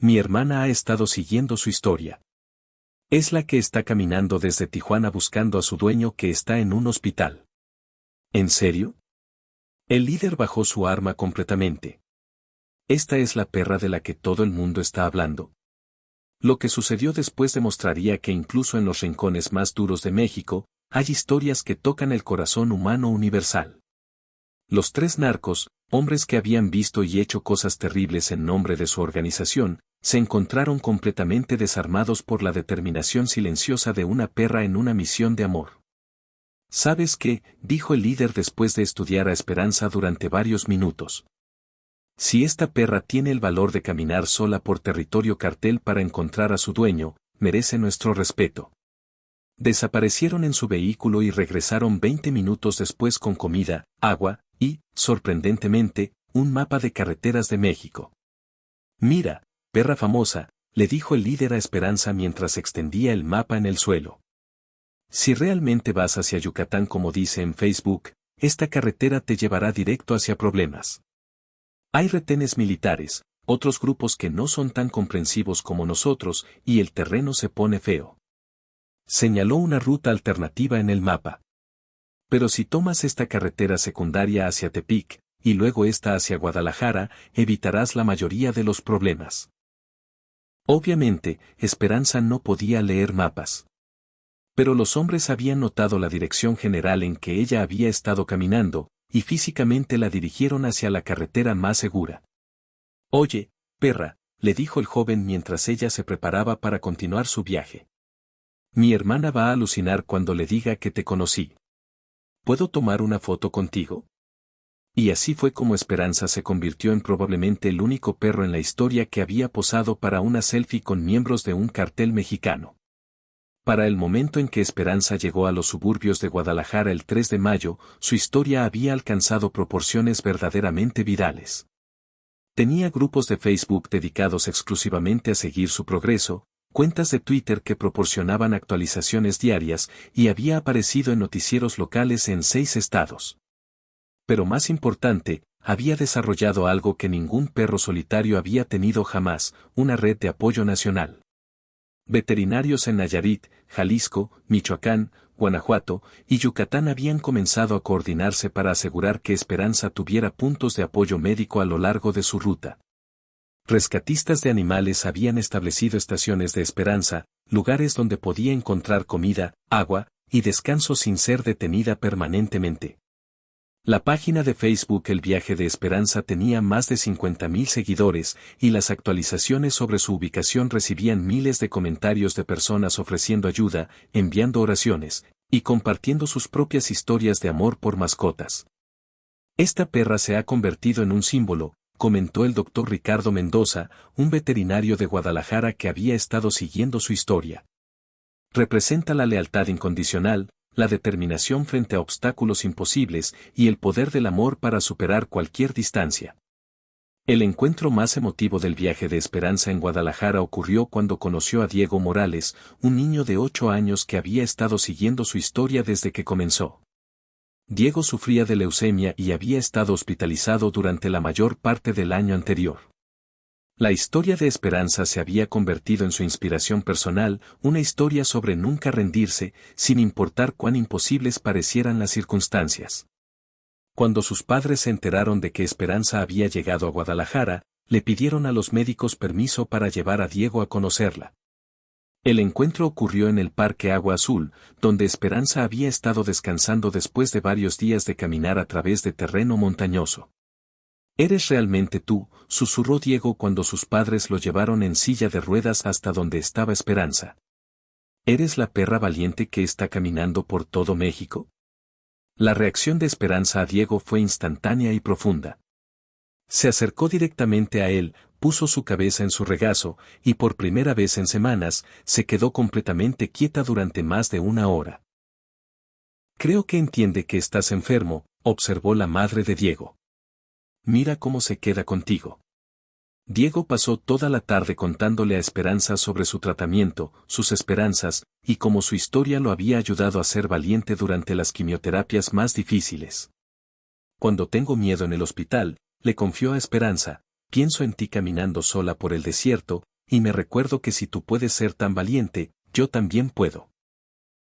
Mi hermana ha estado siguiendo su historia. Es la que está caminando desde Tijuana buscando a su dueño que está en un hospital». ¿En serio? El líder bajó su arma completamente. ¿Esta es la perra de la que todo el mundo está hablando? Lo que sucedió después demostraría que incluso en los rincones más duros de México, hay historias que tocan el corazón humano universal. Los 3 narcos, hombres que habían visto y hecho cosas terribles en nombre de su organización, se encontraron completamente desarmados por la determinación silenciosa de una perra en una misión de amor. «¿Sabes qué?», dijo el líder después de estudiar a Esperanza durante varios minutos. «Si esta perra tiene el valor de caminar sola por territorio cartel para encontrar a su dueño, merece nuestro respeto». Desaparecieron en su vehículo y regresaron 20 minutos después con comida, agua y, sorprendentemente, un mapa de carreteras de México. «Mira, perra famosa», le dijo el líder a Esperanza mientras extendía el mapa en el suelo. «Si realmente vas hacia Yucatán como dice en Facebook, esta carretera te llevará directo hacia problemas. Hay retenes militares, otros grupos que no son tan comprensivos como nosotros, y el terreno se pone feo». Señaló una ruta alternativa en el mapa. «Pero si tomas esta carretera secundaria hacia Tepic, y luego esta hacia Guadalajara, evitarás la mayoría de los problemas». Obviamente, Esperanza no podía leer mapas. Pero los hombres habían notado la dirección general en que ella había estado caminando, y físicamente la dirigieron hacia la carretera más segura. «Oye, perra», le dijo el joven mientras ella se preparaba para continuar su viaje. «Mi hermana va a alucinar cuando le diga que te conocí. ¿Puedo tomar una foto contigo?». Y así fue como Esperanza se convirtió en probablemente el único perro en la historia que había posado para una selfie con miembros de un cartel mexicano. Para el momento en que Esperanza llegó a los suburbios de Guadalajara el 3 de mayo, su historia había alcanzado proporciones verdaderamente virales. Tenía grupos de Facebook dedicados exclusivamente a seguir su progreso, cuentas de Twitter que proporcionaban actualizaciones diarias y había aparecido en noticieros locales en 6 estados. Pero más importante, había desarrollado algo que ningún perro solitario había tenido jamás, una red de apoyo nacional. Veterinarios en Nayarit, Jalisco, Michoacán, Guanajuato y Yucatán habían comenzado a coordinarse para asegurar que Esperanza tuviera puntos de apoyo médico a lo largo de su ruta. Rescatistas de animales habían establecido estaciones de Esperanza, lugares donde podía encontrar comida, agua y descanso sin ser detenida permanentemente. La página de Facebook El Viaje de Esperanza tenía más de 50.000 seguidores y las actualizaciones sobre su ubicación recibían miles de comentarios de personas ofreciendo ayuda, enviando oraciones y compartiendo sus propias historias de amor por mascotas. Esta perra se ha convertido en un símbolo, comentó el doctor Ricardo Mendoza, un veterinario de Guadalajara que había estado siguiendo su historia. Representa la lealtad incondicional, la determinación frente a obstáculos imposibles y el poder del amor para superar cualquier distancia. El encuentro más emotivo del viaje de Esperanza en Guadalajara ocurrió cuando conoció a Diego Morales, un niño de 8 años que había estado siguiendo su historia desde que comenzó. Diego sufría de leucemia y había estado hospitalizado durante la mayor parte del año anterior. La historia de Esperanza se había convertido en su inspiración personal, una historia sobre nunca rendirse, sin importar cuán imposibles parecieran las circunstancias. Cuando sus padres se enteraron de que Esperanza había llegado a Guadalajara, le pidieron a los médicos permiso para llevar a Diego a conocerla. El encuentro ocurrió en el Parque Agua Azul, donde Esperanza había estado descansando después de varios días de caminar a través de terreno montañoso. «¿Eres realmente tú?», susurró Diego cuando sus padres lo llevaron en silla de ruedas hasta donde estaba Esperanza. «¿Eres la perra valiente que está caminando por todo México?». La reacción de Esperanza a Diego fue instantánea y profunda. Se acercó directamente a él, puso su cabeza en su regazo, y por primera vez en semanas, se quedó completamente quieta durante más de 1 hora. «Creo que entiende que estás enfermo», observó la madre de Diego. «Mira cómo se queda contigo». Diego pasó toda la tarde contándole a Esperanza sobre su tratamiento, sus esperanzas, y cómo su historia lo había ayudado a ser valiente durante las quimioterapias más difíciles. «Cuando tengo miedo en el hospital», le confió a Esperanza, «pienso en ti caminando sola por el desierto, y me recuerdo que si tú puedes ser tan valiente, yo también puedo».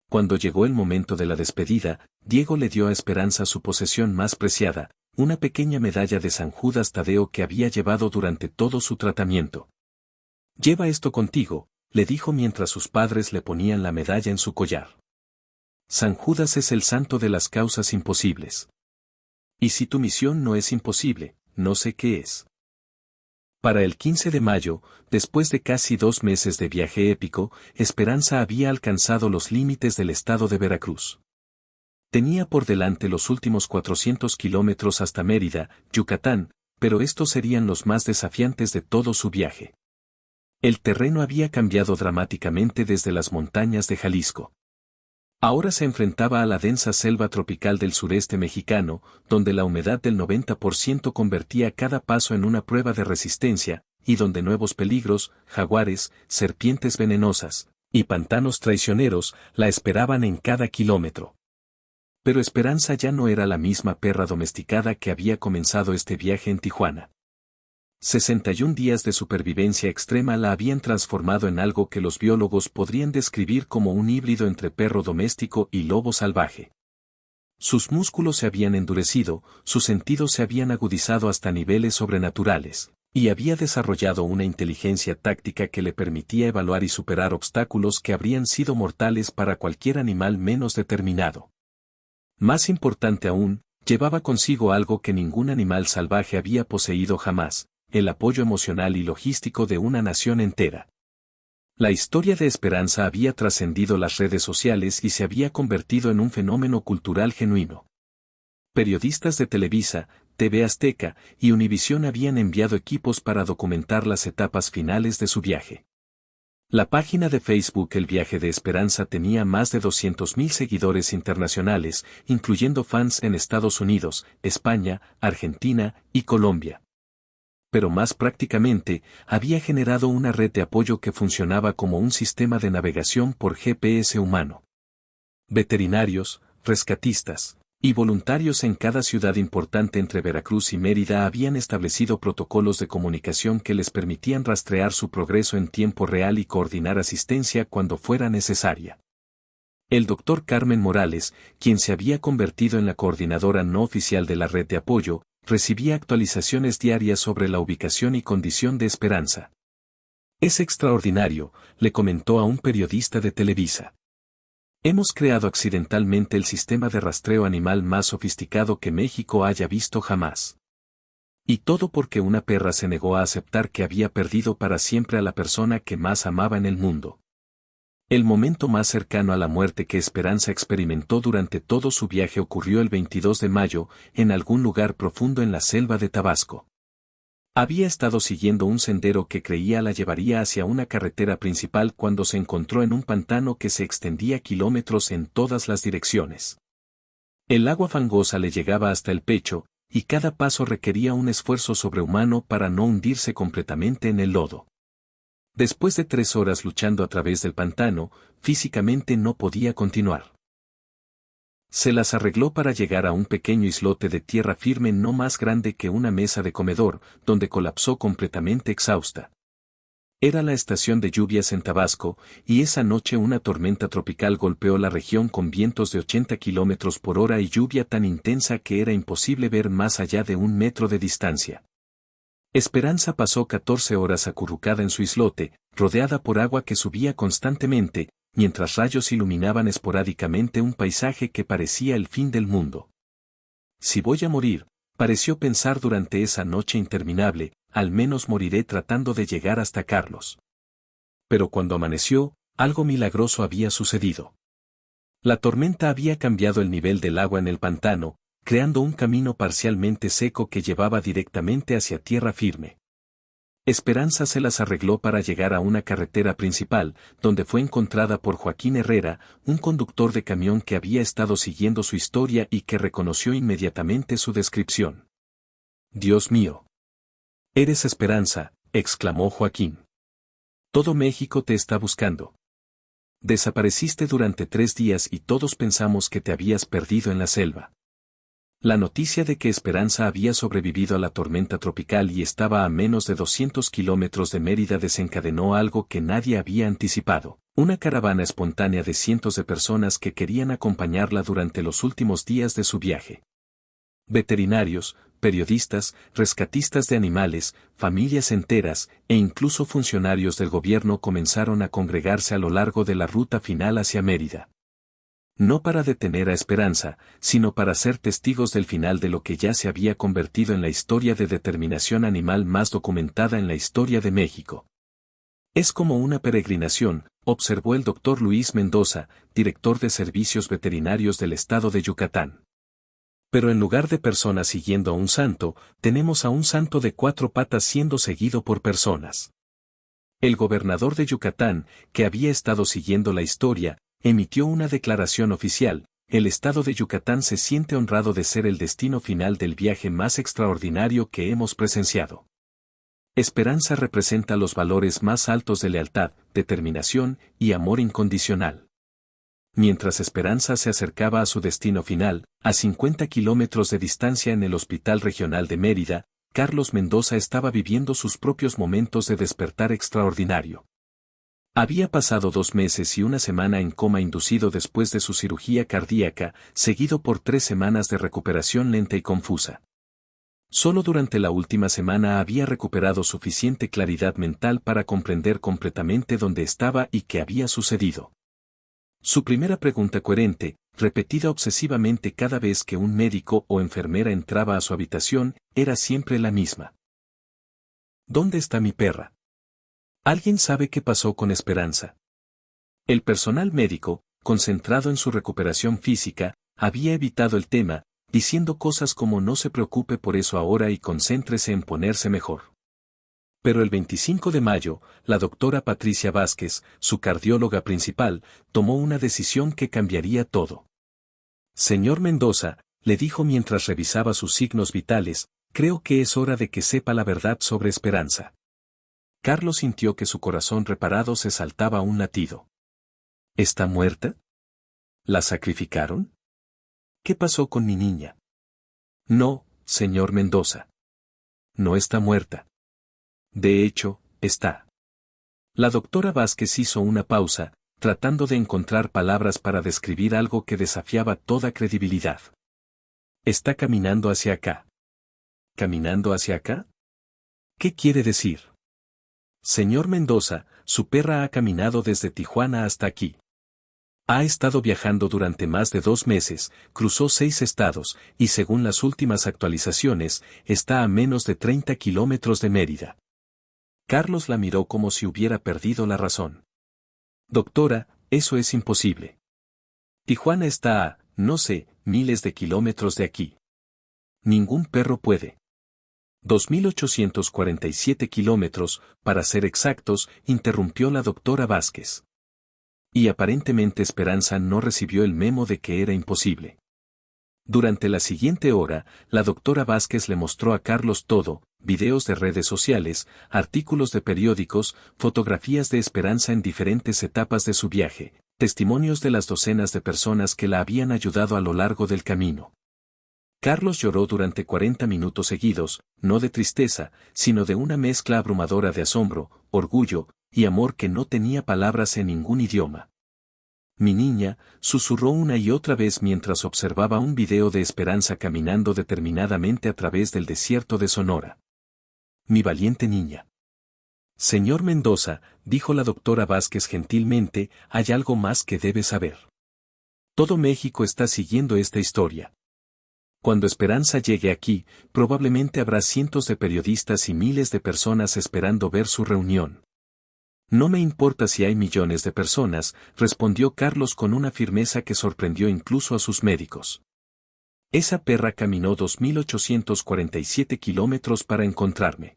Cuando llegó el momento de la despedida, Diego le dio a Esperanza su posesión más preciada, una pequeña medalla de San Judas Tadeo que había llevado durante todo su tratamiento. «Lleva esto contigo», le dijo mientras sus padres le ponían la medalla en su collar. San Judas es el santo de las causas imposibles. Y si tu misión no es imposible, no sé qué es. Para el 15 de mayo, después de casi 2 meses de viaje épico, Esperanza había alcanzado los límites del estado de Veracruz. Tenía por delante los últimos 400 kilómetros hasta Mérida, Yucatán, pero estos serían los más desafiantes de todo su viaje. El terreno había cambiado dramáticamente desde las montañas de Jalisco. Ahora se enfrentaba a la densa selva tropical del sureste mexicano, donde la humedad del 90% convertía cada paso en una prueba de resistencia, y donde nuevos peligros, jaguares, serpientes venenosas, y pantanos traicioneros, la esperaban en cada kilómetro. Pero Esperanza ya no era la misma perra domesticada que había comenzado este viaje en Tijuana. 61 días de supervivencia extrema la habían transformado en algo que los biólogos podrían describir como un híbrido entre perro doméstico y lobo salvaje. Sus músculos se habían endurecido, sus sentidos se habían agudizado hasta niveles sobrenaturales, y había desarrollado una inteligencia táctica que le permitía evaluar y superar obstáculos que habrían sido mortales para cualquier animal menos determinado. Más importante aún, llevaba consigo algo que ningún animal salvaje había poseído jamás, el apoyo emocional y logístico de una nación entera. La historia de Esperanza había trascendido las redes sociales y se había convertido en un fenómeno cultural genuino. Periodistas de Televisa, TV Azteca y Univisión habían enviado equipos para documentar las etapas finales de su viaje. La página de Facebook El Viaje de Esperanza tenía más de 200.000 seguidores internacionales, incluyendo fans en Estados Unidos, España, Argentina y Colombia. Pero más prácticamente, había generado una red de apoyo que funcionaba como un sistema de navegación por GPS humano. Veterinarios, rescatistas y voluntarios en cada ciudad importante entre Veracruz y Mérida habían establecido protocolos de comunicación que les permitían rastrear su progreso en tiempo real y coordinar asistencia cuando fuera necesaria. El doctor Carmen Morales, quien se había convertido en la coordinadora no oficial de la red de apoyo, recibía actualizaciones diarias sobre la ubicación y condición de Esperanza. «Es extraordinario», le comentó a un periodista de Televisa. «Hemos creado accidentalmente el sistema de rastreo animal más sofisticado que México haya visto jamás. Y todo porque una perra se negó a aceptar que había perdido para siempre a la persona que más amaba en el mundo». El momento más cercano a la muerte que Esperanza experimentó durante todo su viaje ocurrió el 22 de mayo, en algún lugar profundo en la selva de Tabasco. Había estado siguiendo un sendero que creía la llevaría hacia una carretera principal cuando se encontró en un pantano que se extendía kilómetros en todas las direcciones. El agua fangosa le llegaba hasta el pecho, y cada paso requería un esfuerzo sobrehumano para no hundirse completamente en el lodo. Después de 3 horas luchando a través del pantano, físicamente no podía continuar. Se las arregló para llegar a un pequeño islote de tierra firme no más grande que una mesa de comedor, donde colapsó completamente exhausta. Era la estación de lluvias en Tabasco, y esa noche una tormenta tropical golpeó la región con vientos de 80 kilómetros por hora y lluvia tan intensa que era imposible ver más allá de 1 metro de distancia. Esperanza pasó 14 horas acurrucada en su islote, rodeada por agua que subía constantemente, mientras rayos iluminaban esporádicamente un paisaje que parecía el fin del mundo. «Si voy a morir», pareció pensar durante esa noche interminable, «al menos moriré tratando de llegar hasta Carlos». Pero cuando amaneció, algo milagroso había sucedido. La tormenta había cambiado el nivel del agua en el pantano, creando un camino parcialmente seco que llevaba directamente hacia tierra firme. Esperanza se las arregló para llegar a una carretera principal, donde fue encontrada por Joaquín Herrera, un conductor de camión que había estado siguiendo su historia y que reconoció inmediatamente su descripción. «Dios mío. Eres Esperanza», exclamó Joaquín. «Todo México te está buscando. Desapareciste durante 3 días y todos pensamos que te habías perdido en la selva». La noticia de que Esperanza había sobrevivido a la tormenta tropical y estaba a menos de 200 kilómetros de Mérida desencadenó algo que nadie había anticipado, una caravana espontánea de cientos de personas que querían acompañarla durante los últimos días de su viaje. Veterinarios, periodistas, rescatistas de animales, familias enteras, e incluso funcionarios del gobierno comenzaron a congregarse a lo largo de la ruta final hacia Mérida. No para detener a Esperanza, sino para ser testigos del final de lo que ya se había convertido en la historia de determinación animal más documentada en la historia de México. «Es como una peregrinación», observó el doctor Luis Mendoza, director de servicios veterinarios del estado de Yucatán. «Pero en lugar de personas siguiendo a un santo, tenemos a un santo de 4 patas siendo seguido por personas». El gobernador de Yucatán, que había estado siguiendo la historia, emitió una declaración oficial: «El estado de Yucatán se siente honrado de ser el destino final del viaje más extraordinario que hemos presenciado. Esperanza representa los valores más altos de lealtad, determinación y amor incondicional». Mientras Esperanza se acercaba a su destino final, a 50 kilómetros de distancia en el Hospital Regional de Mérida, Carlos Mendoza estaba viviendo sus propios momentos de despertar extraordinario. Había pasado 2 meses y 1 semana en coma inducido después de su cirugía cardíaca, seguido por 3 semanas de recuperación lenta y confusa. Solo durante la última semana había recuperado suficiente claridad mental para comprender completamente dónde estaba y qué había sucedido. Su primera pregunta coherente, repetida obsesivamente cada vez que un médico o enfermera entraba a su habitación, era siempre la misma. ¿Dónde está mi perra? ¿Alguien sabe qué pasó con Esperanza? El personal médico, concentrado en su recuperación física, había evitado el tema, diciendo cosas como «no se preocupe por eso ahora y concéntrese en ponerse mejor». Pero el 25 de mayo, la doctora Patricia Vázquez, su cardióloga principal, tomó una decisión que cambiaría todo. Señor Mendoza, le dijo mientras revisaba sus signos vitales, creo que es hora de que sepa la verdad sobre Esperanza. Carlos sintió que su corazón reparado se saltaba un latido. ¿Está muerta? ¿La sacrificaron? ¿Qué pasó con mi niña? No, señor Mendoza. No está muerta. De hecho, está. La doctora Vázquez hizo una pausa, tratando de encontrar palabras para describir algo que desafiaba toda credibilidad. Está caminando hacia acá. ¿Caminando hacia acá? ¿Qué quiere decir? Señor Mendoza, su perra ha caminado desde Tijuana hasta aquí. Ha estado viajando durante más de 2 meses, cruzó 6 estados, y según las últimas actualizaciones, está a menos de 30 kilómetros de Mérida. Carlos la miró como si hubiera perdido la razón. Doctora, eso es imposible. Tijuana está a, no sé, miles de kilómetros de aquí. Ningún perro puede. 2.847 kilómetros, para ser exactos, interrumpió la doctora Vázquez. Y aparentemente Esperanza no recibió el memo de que era imposible. Durante la siguiente hora, la doctora Vázquez le mostró a Carlos todo, videos de redes sociales, artículos de periódicos, fotografías de Esperanza en diferentes etapas de su viaje, testimonios de las docenas de personas que la habían ayudado a lo largo del camino. Carlos lloró durante 40 minutos seguidos, no de tristeza, sino de una mezcla abrumadora de asombro, orgullo, y amor que no tenía palabras en ningún idioma. Mi niña, susurró una y otra vez mientras observaba un video de Esperanza caminando determinadamente a través del desierto de Sonora. Mi valiente niña. Señor Mendoza, dijo la doctora Vázquez gentilmente, hay algo más que debe saber. Todo México está siguiendo esta historia. Cuando Esperanza llegue aquí, probablemente habrá cientos de periodistas y miles de personas esperando ver su reunión. No me importa si hay millones de personas, respondió Carlos con una firmeza que sorprendió incluso a sus médicos. Esa perra caminó 2.847 kilómetros para encontrarme.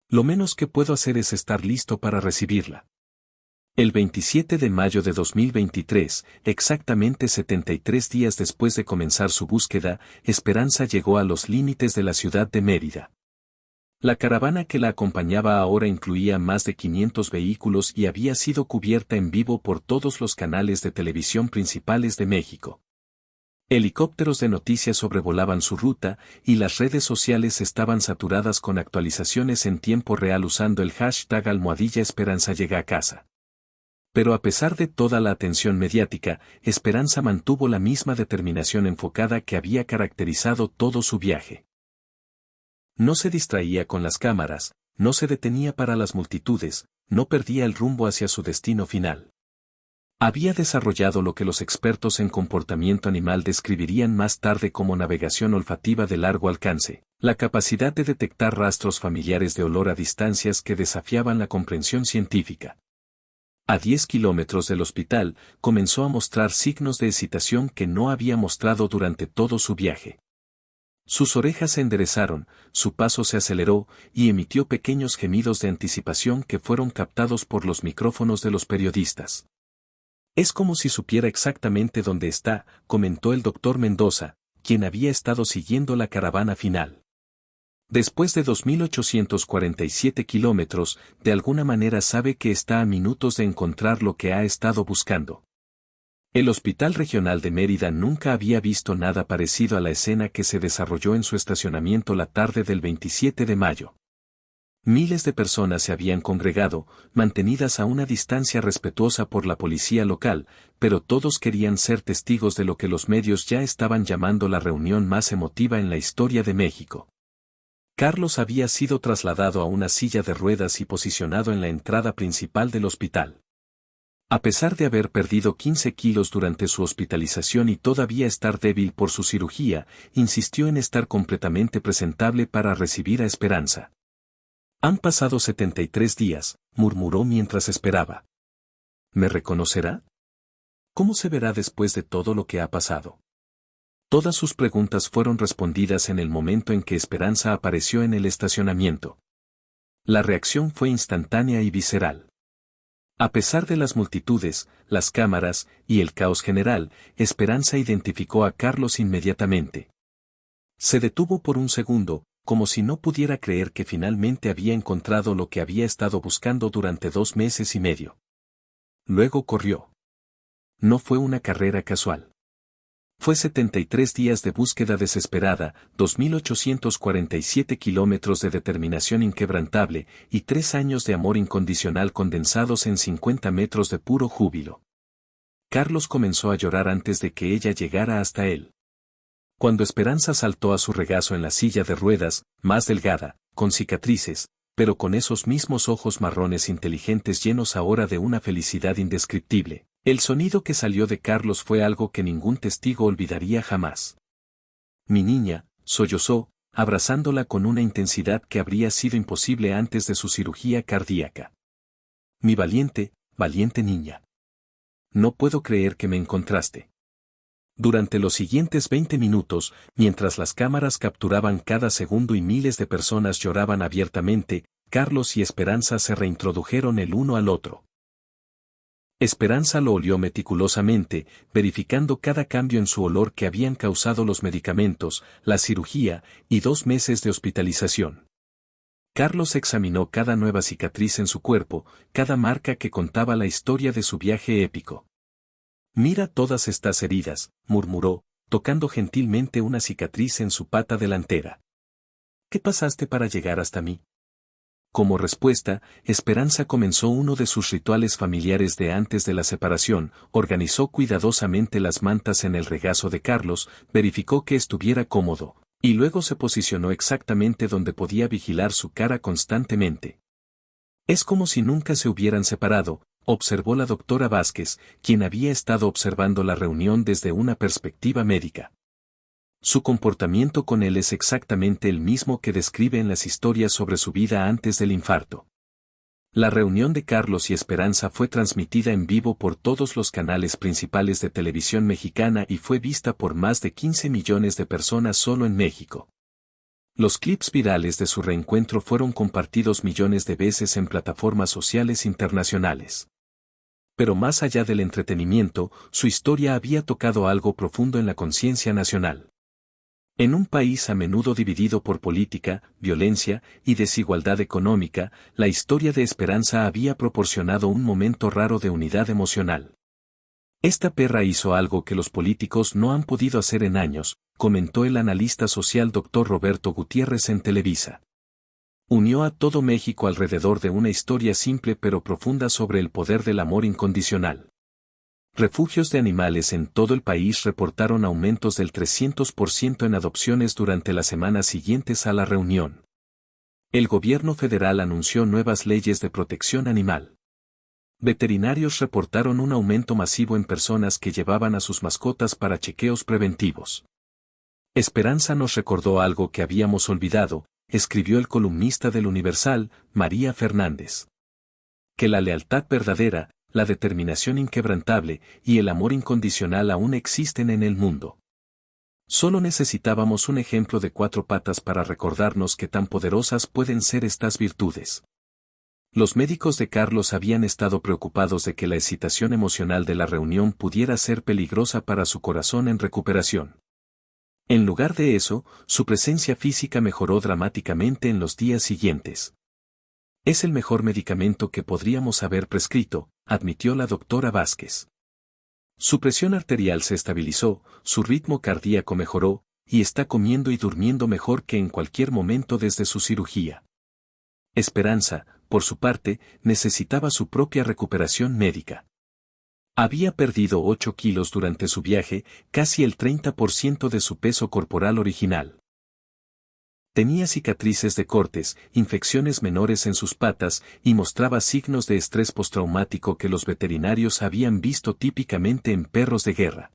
Lo menos que puedo hacer es estar listo para recibirla. El 27 de mayo de 2023, exactamente 73 días después de comenzar su búsqueda, Esperanza llegó a los límites de la ciudad de Mérida. La caravana que la acompañaba ahora incluía más de 500 vehículos y había sido cubierta en vivo por todos los canales de televisión principales de México. Helicópteros de noticias sobrevolaban su ruta y las redes sociales estaban saturadas con actualizaciones en tiempo real usando el hashtag #Esperanza llega a casa. Pero a pesar de toda la atención mediática, Esperanza mantuvo la misma determinación enfocada que había caracterizado todo su viaje. No se distraía con las cámaras, no se detenía para las multitudes, no perdía el rumbo hacia su destino final. Había desarrollado lo que los expertos en comportamiento animal describirían más tarde como navegación olfativa de largo alcance, la capacidad de detectar rastros familiares de olor a distancias que desafiaban la comprensión científica. A 10 kilómetros del hospital, comenzó a mostrar signos de excitación que no había mostrado durante todo su viaje. Sus orejas se enderezaron, su paso se aceleró, y emitió pequeños gemidos de anticipación que fueron captados por los micrófonos de los periodistas. Es como si supiera exactamente dónde está, comentó el doctor Mendoza, quien había estado siguiendo la caravana final. Después de 2.847 kilómetros, de alguna manera sabe que está a minutos de encontrar lo que ha estado buscando. El Hospital Regional de Mérida nunca había visto nada parecido a la escena que se desarrolló en su estacionamiento la tarde del 27 de mayo. Miles de personas se habían congregado, mantenidas a una distancia respetuosa por la policía local, pero todos querían ser testigos de lo que los medios ya estaban llamando la reunión más emotiva en la historia de México. Carlos había sido trasladado a una silla de ruedas y posicionado en la entrada principal del hospital. A pesar de haber perdido 15 kilos durante su hospitalización y todavía estar débil por su cirugía, insistió en estar completamente presentable para recibir a Esperanza. Han pasado 73 días, murmuró mientras esperaba. ¿Me reconocerá? ¿Cómo se verá después de todo lo que ha pasado? Todas sus preguntas fueron respondidas en el momento en que Esperanza apareció en el estacionamiento. La reacción fue instantánea y visceral. A pesar de las multitudes, las cámaras y el caos general, Esperanza identificó a Carlos inmediatamente. Se detuvo por un segundo, como si no pudiera creer que finalmente había encontrado lo que había estado buscando durante 2 meses y medio. Luego corrió. No fue una carrera casual. Fue 73 días de búsqueda desesperada, 2.847 kilómetros de determinación inquebrantable y 3 años de amor incondicional condensados en 50 metros de puro júbilo. Carlos comenzó a llorar antes de que ella llegara hasta él. Cuando Esperanza saltó a su regazo en la silla de ruedas, más delgada, con cicatrices, pero con esos mismos ojos marrones inteligentes llenos ahora de una felicidad indescriptible, el sonido que salió de Carlos fue algo que ningún testigo olvidaría jamás. Mi niña, sollozó, abrazándola con una intensidad que habría sido imposible antes de su cirugía cardíaca. Mi valiente, valiente niña. No puedo creer que me encontraste. Durante los siguientes 20 minutos, mientras las cámaras capturaban cada segundo y miles de personas lloraban abiertamente, Carlos y Esperanza se reintrodujeron el uno al otro. Esperanza lo olió meticulosamente, verificando cada cambio en su olor que habían causado los medicamentos, la cirugía y 2 meses de hospitalización. Carlos examinó cada nueva cicatriz en su cuerpo, cada marca que contaba la historia de su viaje épico. Mira todas estas heridas, murmuró, tocando gentilmente una cicatriz en su pata delantera. ¿Qué pasaste para llegar hasta mí? Como respuesta, Esperanza comenzó uno de sus rituales familiares de antes de la separación, organizó cuidadosamente las mantas en el regazo de Carlos, verificó que estuviera cómodo, y luego se posicionó exactamente donde podía vigilar su cara constantemente. Es como si nunca se hubieran separado, observó la doctora Vázquez, quien había estado observando la reunión desde una perspectiva médica. Su comportamiento con él es exactamente el mismo que describe en las historias sobre su vida antes del infarto. La reunión de Carlos y Esperanza fue transmitida en vivo por todos los canales principales de televisión mexicana y fue vista por más de 15 millones de personas solo en México. Los clips virales de su reencuentro fueron compartidos millones de veces en plataformas sociales internacionales. Pero más allá del entretenimiento, su historia había tocado algo profundo en la conciencia nacional. En un país a menudo dividido por política, violencia y desigualdad económica, la historia de Esperanza había proporcionado un momento raro de unidad emocional. Esta perra hizo algo que los políticos no han podido hacer en años, comentó el analista social Dr. Roberto Gutiérrez en Televisa. Unió a todo México alrededor de una historia simple pero profunda sobre el poder del amor incondicional. Refugios de animales en todo el país reportaron aumentos del 300% en adopciones durante las semanas siguientes a la reunión. El gobierno federal anunció nuevas leyes de protección animal. Veterinarios reportaron un aumento masivo en personas que llevaban a sus mascotas para chequeos preventivos. Esperanza nos recordó algo que habíamos olvidado, escribió el columnista del Universal, María Fernández. Que la lealtad verdadera, la determinación inquebrantable y el amor incondicional aún existen en el mundo. Solo necesitábamos un ejemplo de 4 patas para recordarnos que tan poderosas pueden ser estas virtudes. Los médicos de Carlos habían estado preocupados de que la excitación emocional de la reunión pudiera ser peligrosa para su corazón en recuperación. En lugar de eso, su presencia física mejoró dramáticamente en los días siguientes. Es el mejor medicamento que podríamos haber prescrito, admitió la doctora Vázquez. Su presión arterial se estabilizó, su ritmo cardíaco mejoró, y está comiendo y durmiendo mejor que en cualquier momento desde su cirugía. Esperanza, por su parte, necesitaba su propia recuperación médica. Había perdido 8 kilos durante su viaje, casi el 30% de su peso corporal original. Tenía cicatrices de cortes, infecciones menores en sus patas y mostraba signos de estrés postraumático que los veterinarios habían visto típicamente en perros de guerra.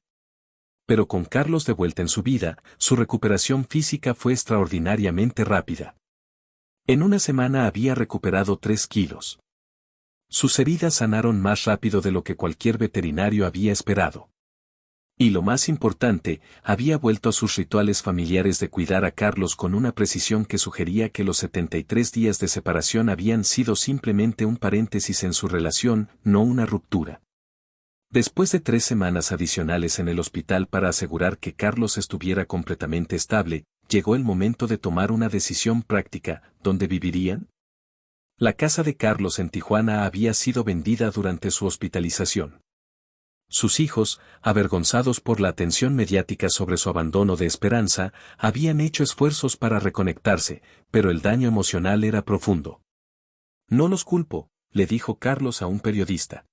Pero con Carlos de vuelta en su vida, su recuperación física fue extraordinariamente rápida. En una semana había recuperado 3 kilos. Sus heridas sanaron más rápido de lo que cualquier veterinario había esperado. Y lo más importante, había vuelto a sus rituales familiares de cuidar a Carlos con una precisión que sugería que los 73 días de separación habían sido simplemente un paréntesis en su relación, no una ruptura. Después de 3 semanas adicionales en el hospital para asegurar que Carlos estuviera completamente estable, llegó el momento de tomar una decisión práctica. ¿Dónde vivirían? La casa de Carlos en Tijuana había sido vendida durante su hospitalización. Sus hijos, avergonzados por la atención mediática sobre su abandono de Esperanza, habían hecho esfuerzos para reconectarse, pero el daño emocional era profundo. No los culpo, le dijo Carlos a un periodista.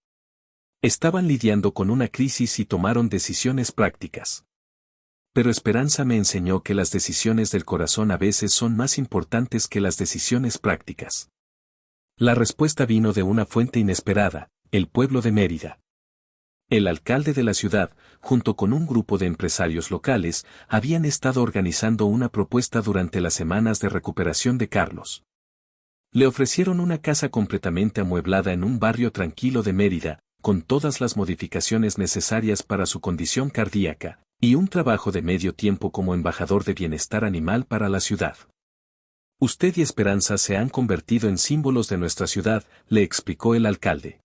Estaban lidiando con una crisis y tomaron decisiones prácticas. Pero Esperanza me enseñó que las decisiones del corazón a veces son más importantes que las decisiones prácticas. La respuesta vino de una fuente inesperada, el pueblo de Mérida. El alcalde de la ciudad, junto con un grupo de empresarios locales, habían estado organizando una propuesta durante las semanas de recuperación de Carlos. Le ofrecieron una casa completamente amueblada en un barrio tranquilo de Mérida, con todas las modificaciones necesarias para su condición cardíaca, y un trabajo de medio tiempo como embajador de bienestar animal para la ciudad. Usted y Esperanza se han convertido en símbolos de nuestra ciudad, le explicó el alcalde.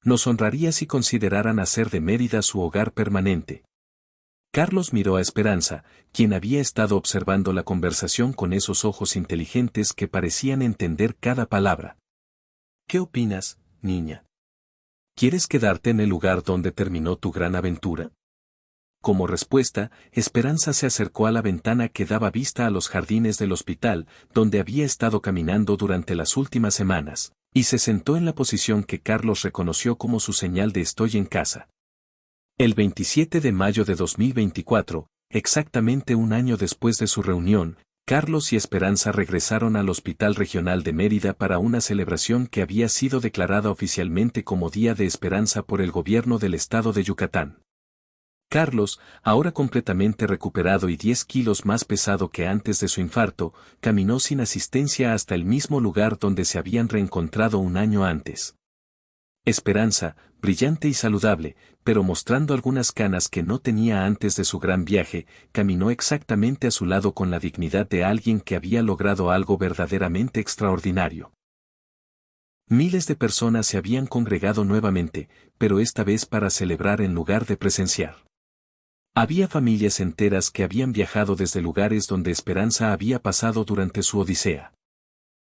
Nos honraría si consideraran hacer de Mérida su hogar permanente. Carlos miró a Esperanza, quien había estado observando la conversación con esos ojos inteligentes que parecían entender cada palabra. ¿Qué opinas, niña? ¿Quieres quedarte en el lugar donde terminó tu gran aventura? Como respuesta, Esperanza se acercó a la ventana que daba vista a los jardines del hospital, donde había estado caminando durante las últimas semanas, y se sentó en la posición que Carlos reconoció como su señal de estoy en casa. El 27 de mayo de 2024, exactamente un año después de su reunión, Carlos y Esperanza regresaron al Hospital Regional de Mérida para una celebración que había sido declarada oficialmente como Día de Esperanza por el gobierno del estado de Yucatán. Carlos, ahora completamente recuperado y 10 kilos más pesado que antes de su infarto, caminó sin asistencia hasta el mismo lugar donde se habían reencontrado un año antes. Esperanza, brillante y saludable, pero mostrando algunas canas que no tenía antes de su gran viaje, caminó exactamente a su lado con la dignidad de alguien que había logrado algo verdaderamente extraordinario. Miles de personas se habían congregado nuevamente, pero esta vez para celebrar en lugar de presenciar. Había familias enteras que habían viajado desde lugares donde Esperanza había pasado durante su odisea.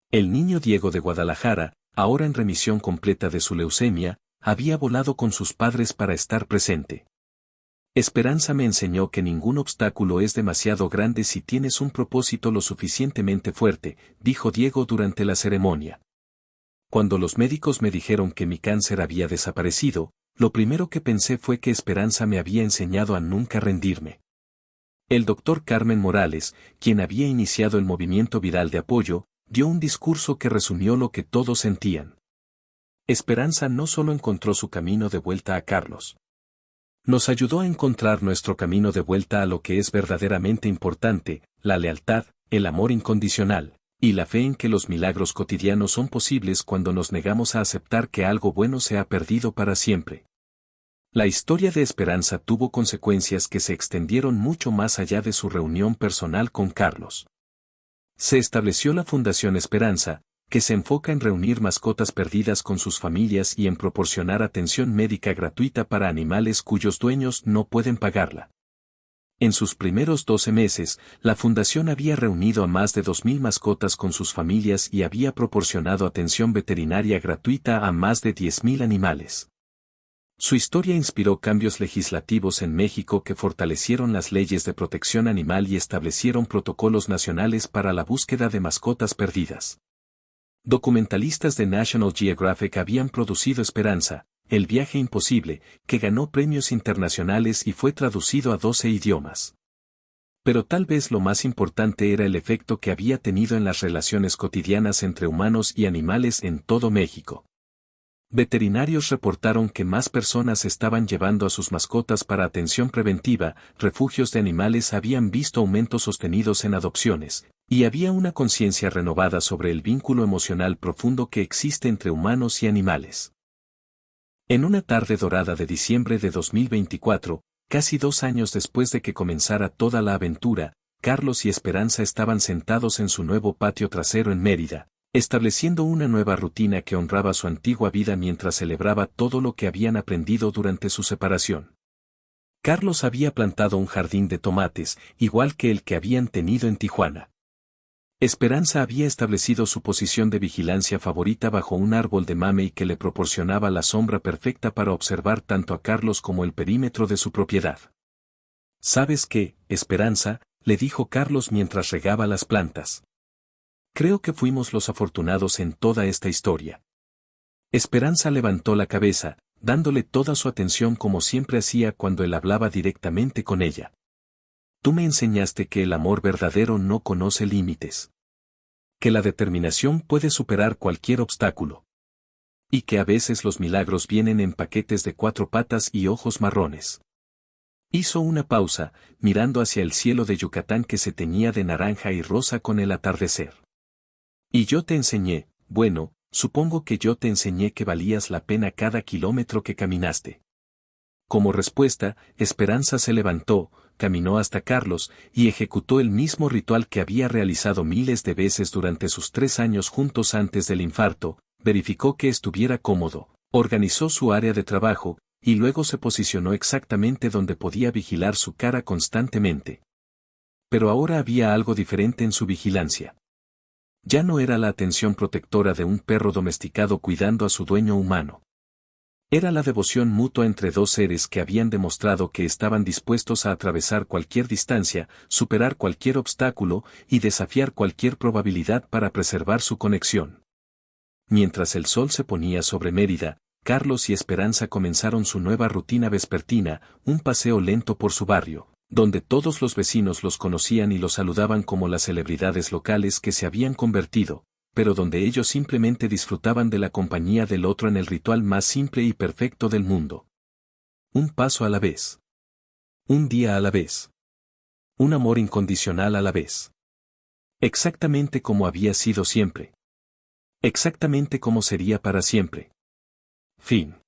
El niño Diego de Guadalajara, ahora en remisión completa de su leucemia, había volado con sus padres para estar presente. Esperanza me enseñó que ningún obstáculo es demasiado grande si tienes un propósito lo suficientemente fuerte, dijo Diego durante la ceremonia. Cuando los médicos me dijeron que mi cáncer había desaparecido, lo primero que pensé fue que Esperanza me había enseñado a nunca rendirme. El doctor Carmen Morales, quien había iniciado el movimiento viral de apoyo, dio un discurso que resumió lo que todos sentían. Esperanza no solo encontró su camino de vuelta a Carlos. Nos ayudó a encontrar nuestro camino de vuelta a lo que es verdaderamente importante, la lealtad, el amor incondicional, y la fe en que los milagros cotidianos son posibles cuando nos negamos a aceptar que algo bueno se ha perdido para siempre. La historia de Esperanza tuvo consecuencias que se extendieron mucho más allá de su reunión personal con Carlos. Se estableció la Fundación Esperanza, que se enfoca en reunir mascotas perdidas con sus familias y en proporcionar atención médica gratuita para animales cuyos dueños no pueden pagarla. En sus primeros 12 meses, la fundación había reunido a más de 2.000 mascotas con sus familias y había proporcionado atención veterinaria gratuita a más de 10.000 animales. Su historia inspiró cambios legislativos en México que fortalecieron las leyes de protección animal y establecieron protocolos nacionales para la búsqueda de mascotas perdidas. Documentalistas de National Geographic habían producido Esperanza, el viaje imposible, que ganó premios internacionales y fue traducido a 12 idiomas. Pero tal vez lo más importante era el efecto que había tenido en las relaciones cotidianas entre humanos y animales en todo México. Veterinarios reportaron que más personas estaban llevando a sus mascotas para atención preventiva, refugios de animales habían visto aumentos sostenidos en adopciones, y había una conciencia renovada sobre el vínculo emocional profundo que existe entre humanos y animales. En una tarde dorada de diciembre de 2024, Casi 2 años después de que comenzara toda la aventura, Carlos y Esperanza estaban sentados en su nuevo patio trasero en Mérida, estableciendo una nueva rutina que honraba su antigua vida mientras celebraba todo lo que habían aprendido durante su separación. Carlos había plantado un jardín de tomates, igual que el que habían tenido en Tijuana. Esperanza había establecido su posición de vigilancia favorita bajo un árbol de mamey que le proporcionaba la sombra perfecta para observar tanto a Carlos como el perímetro de su propiedad. ¿Sabes qué, Esperanza?, le dijo Carlos mientras regaba las plantas. Creo que fuimos los afortunados en toda esta historia. Esperanza levantó la cabeza, dándole toda su atención como siempre hacía cuando él hablaba directamente con ella. Tú me enseñaste que el amor verdadero no conoce límites. Que la determinación puede superar cualquier obstáculo. Y que a veces los milagros vienen en paquetes de 4 patas y ojos marrones. Hizo una pausa, mirando hacia el cielo de Yucatán que se teñía de naranja y rosa con el atardecer. Y yo te enseñé, bueno, supongo que yo te enseñé que valías la pena cada kilómetro que caminaste. Como respuesta, Esperanza se levantó, caminó hasta Carlos y ejecutó el mismo ritual que había realizado miles de veces durante sus 3 años juntos antes del infarto, verificó que estuviera cómodo, organizó su área de trabajo, y luego se posicionó exactamente donde podía vigilar su cara constantemente. Pero ahora había algo diferente en su vigilancia. Ya no era la atención protectora de un perro domesticado cuidando a su dueño humano. Era la devoción mutua entre 2 seres que habían demostrado que estaban dispuestos a atravesar cualquier distancia, superar cualquier obstáculo y desafiar cualquier probabilidad para preservar su conexión. Mientras el sol se ponía sobre Mérida, Carlos y Esperanza comenzaron su nueva rutina vespertina, un paseo lento por su barrio, donde todos los vecinos los conocían y los saludaban como las celebridades locales que se habían convertido, pero donde ellos simplemente disfrutaban de la compañía del otro en el ritual más simple y perfecto del mundo. Un paso a la vez. Un día a la vez. Un amor incondicional a la vez. Exactamente como había sido siempre. Exactamente como sería para siempre. Fin.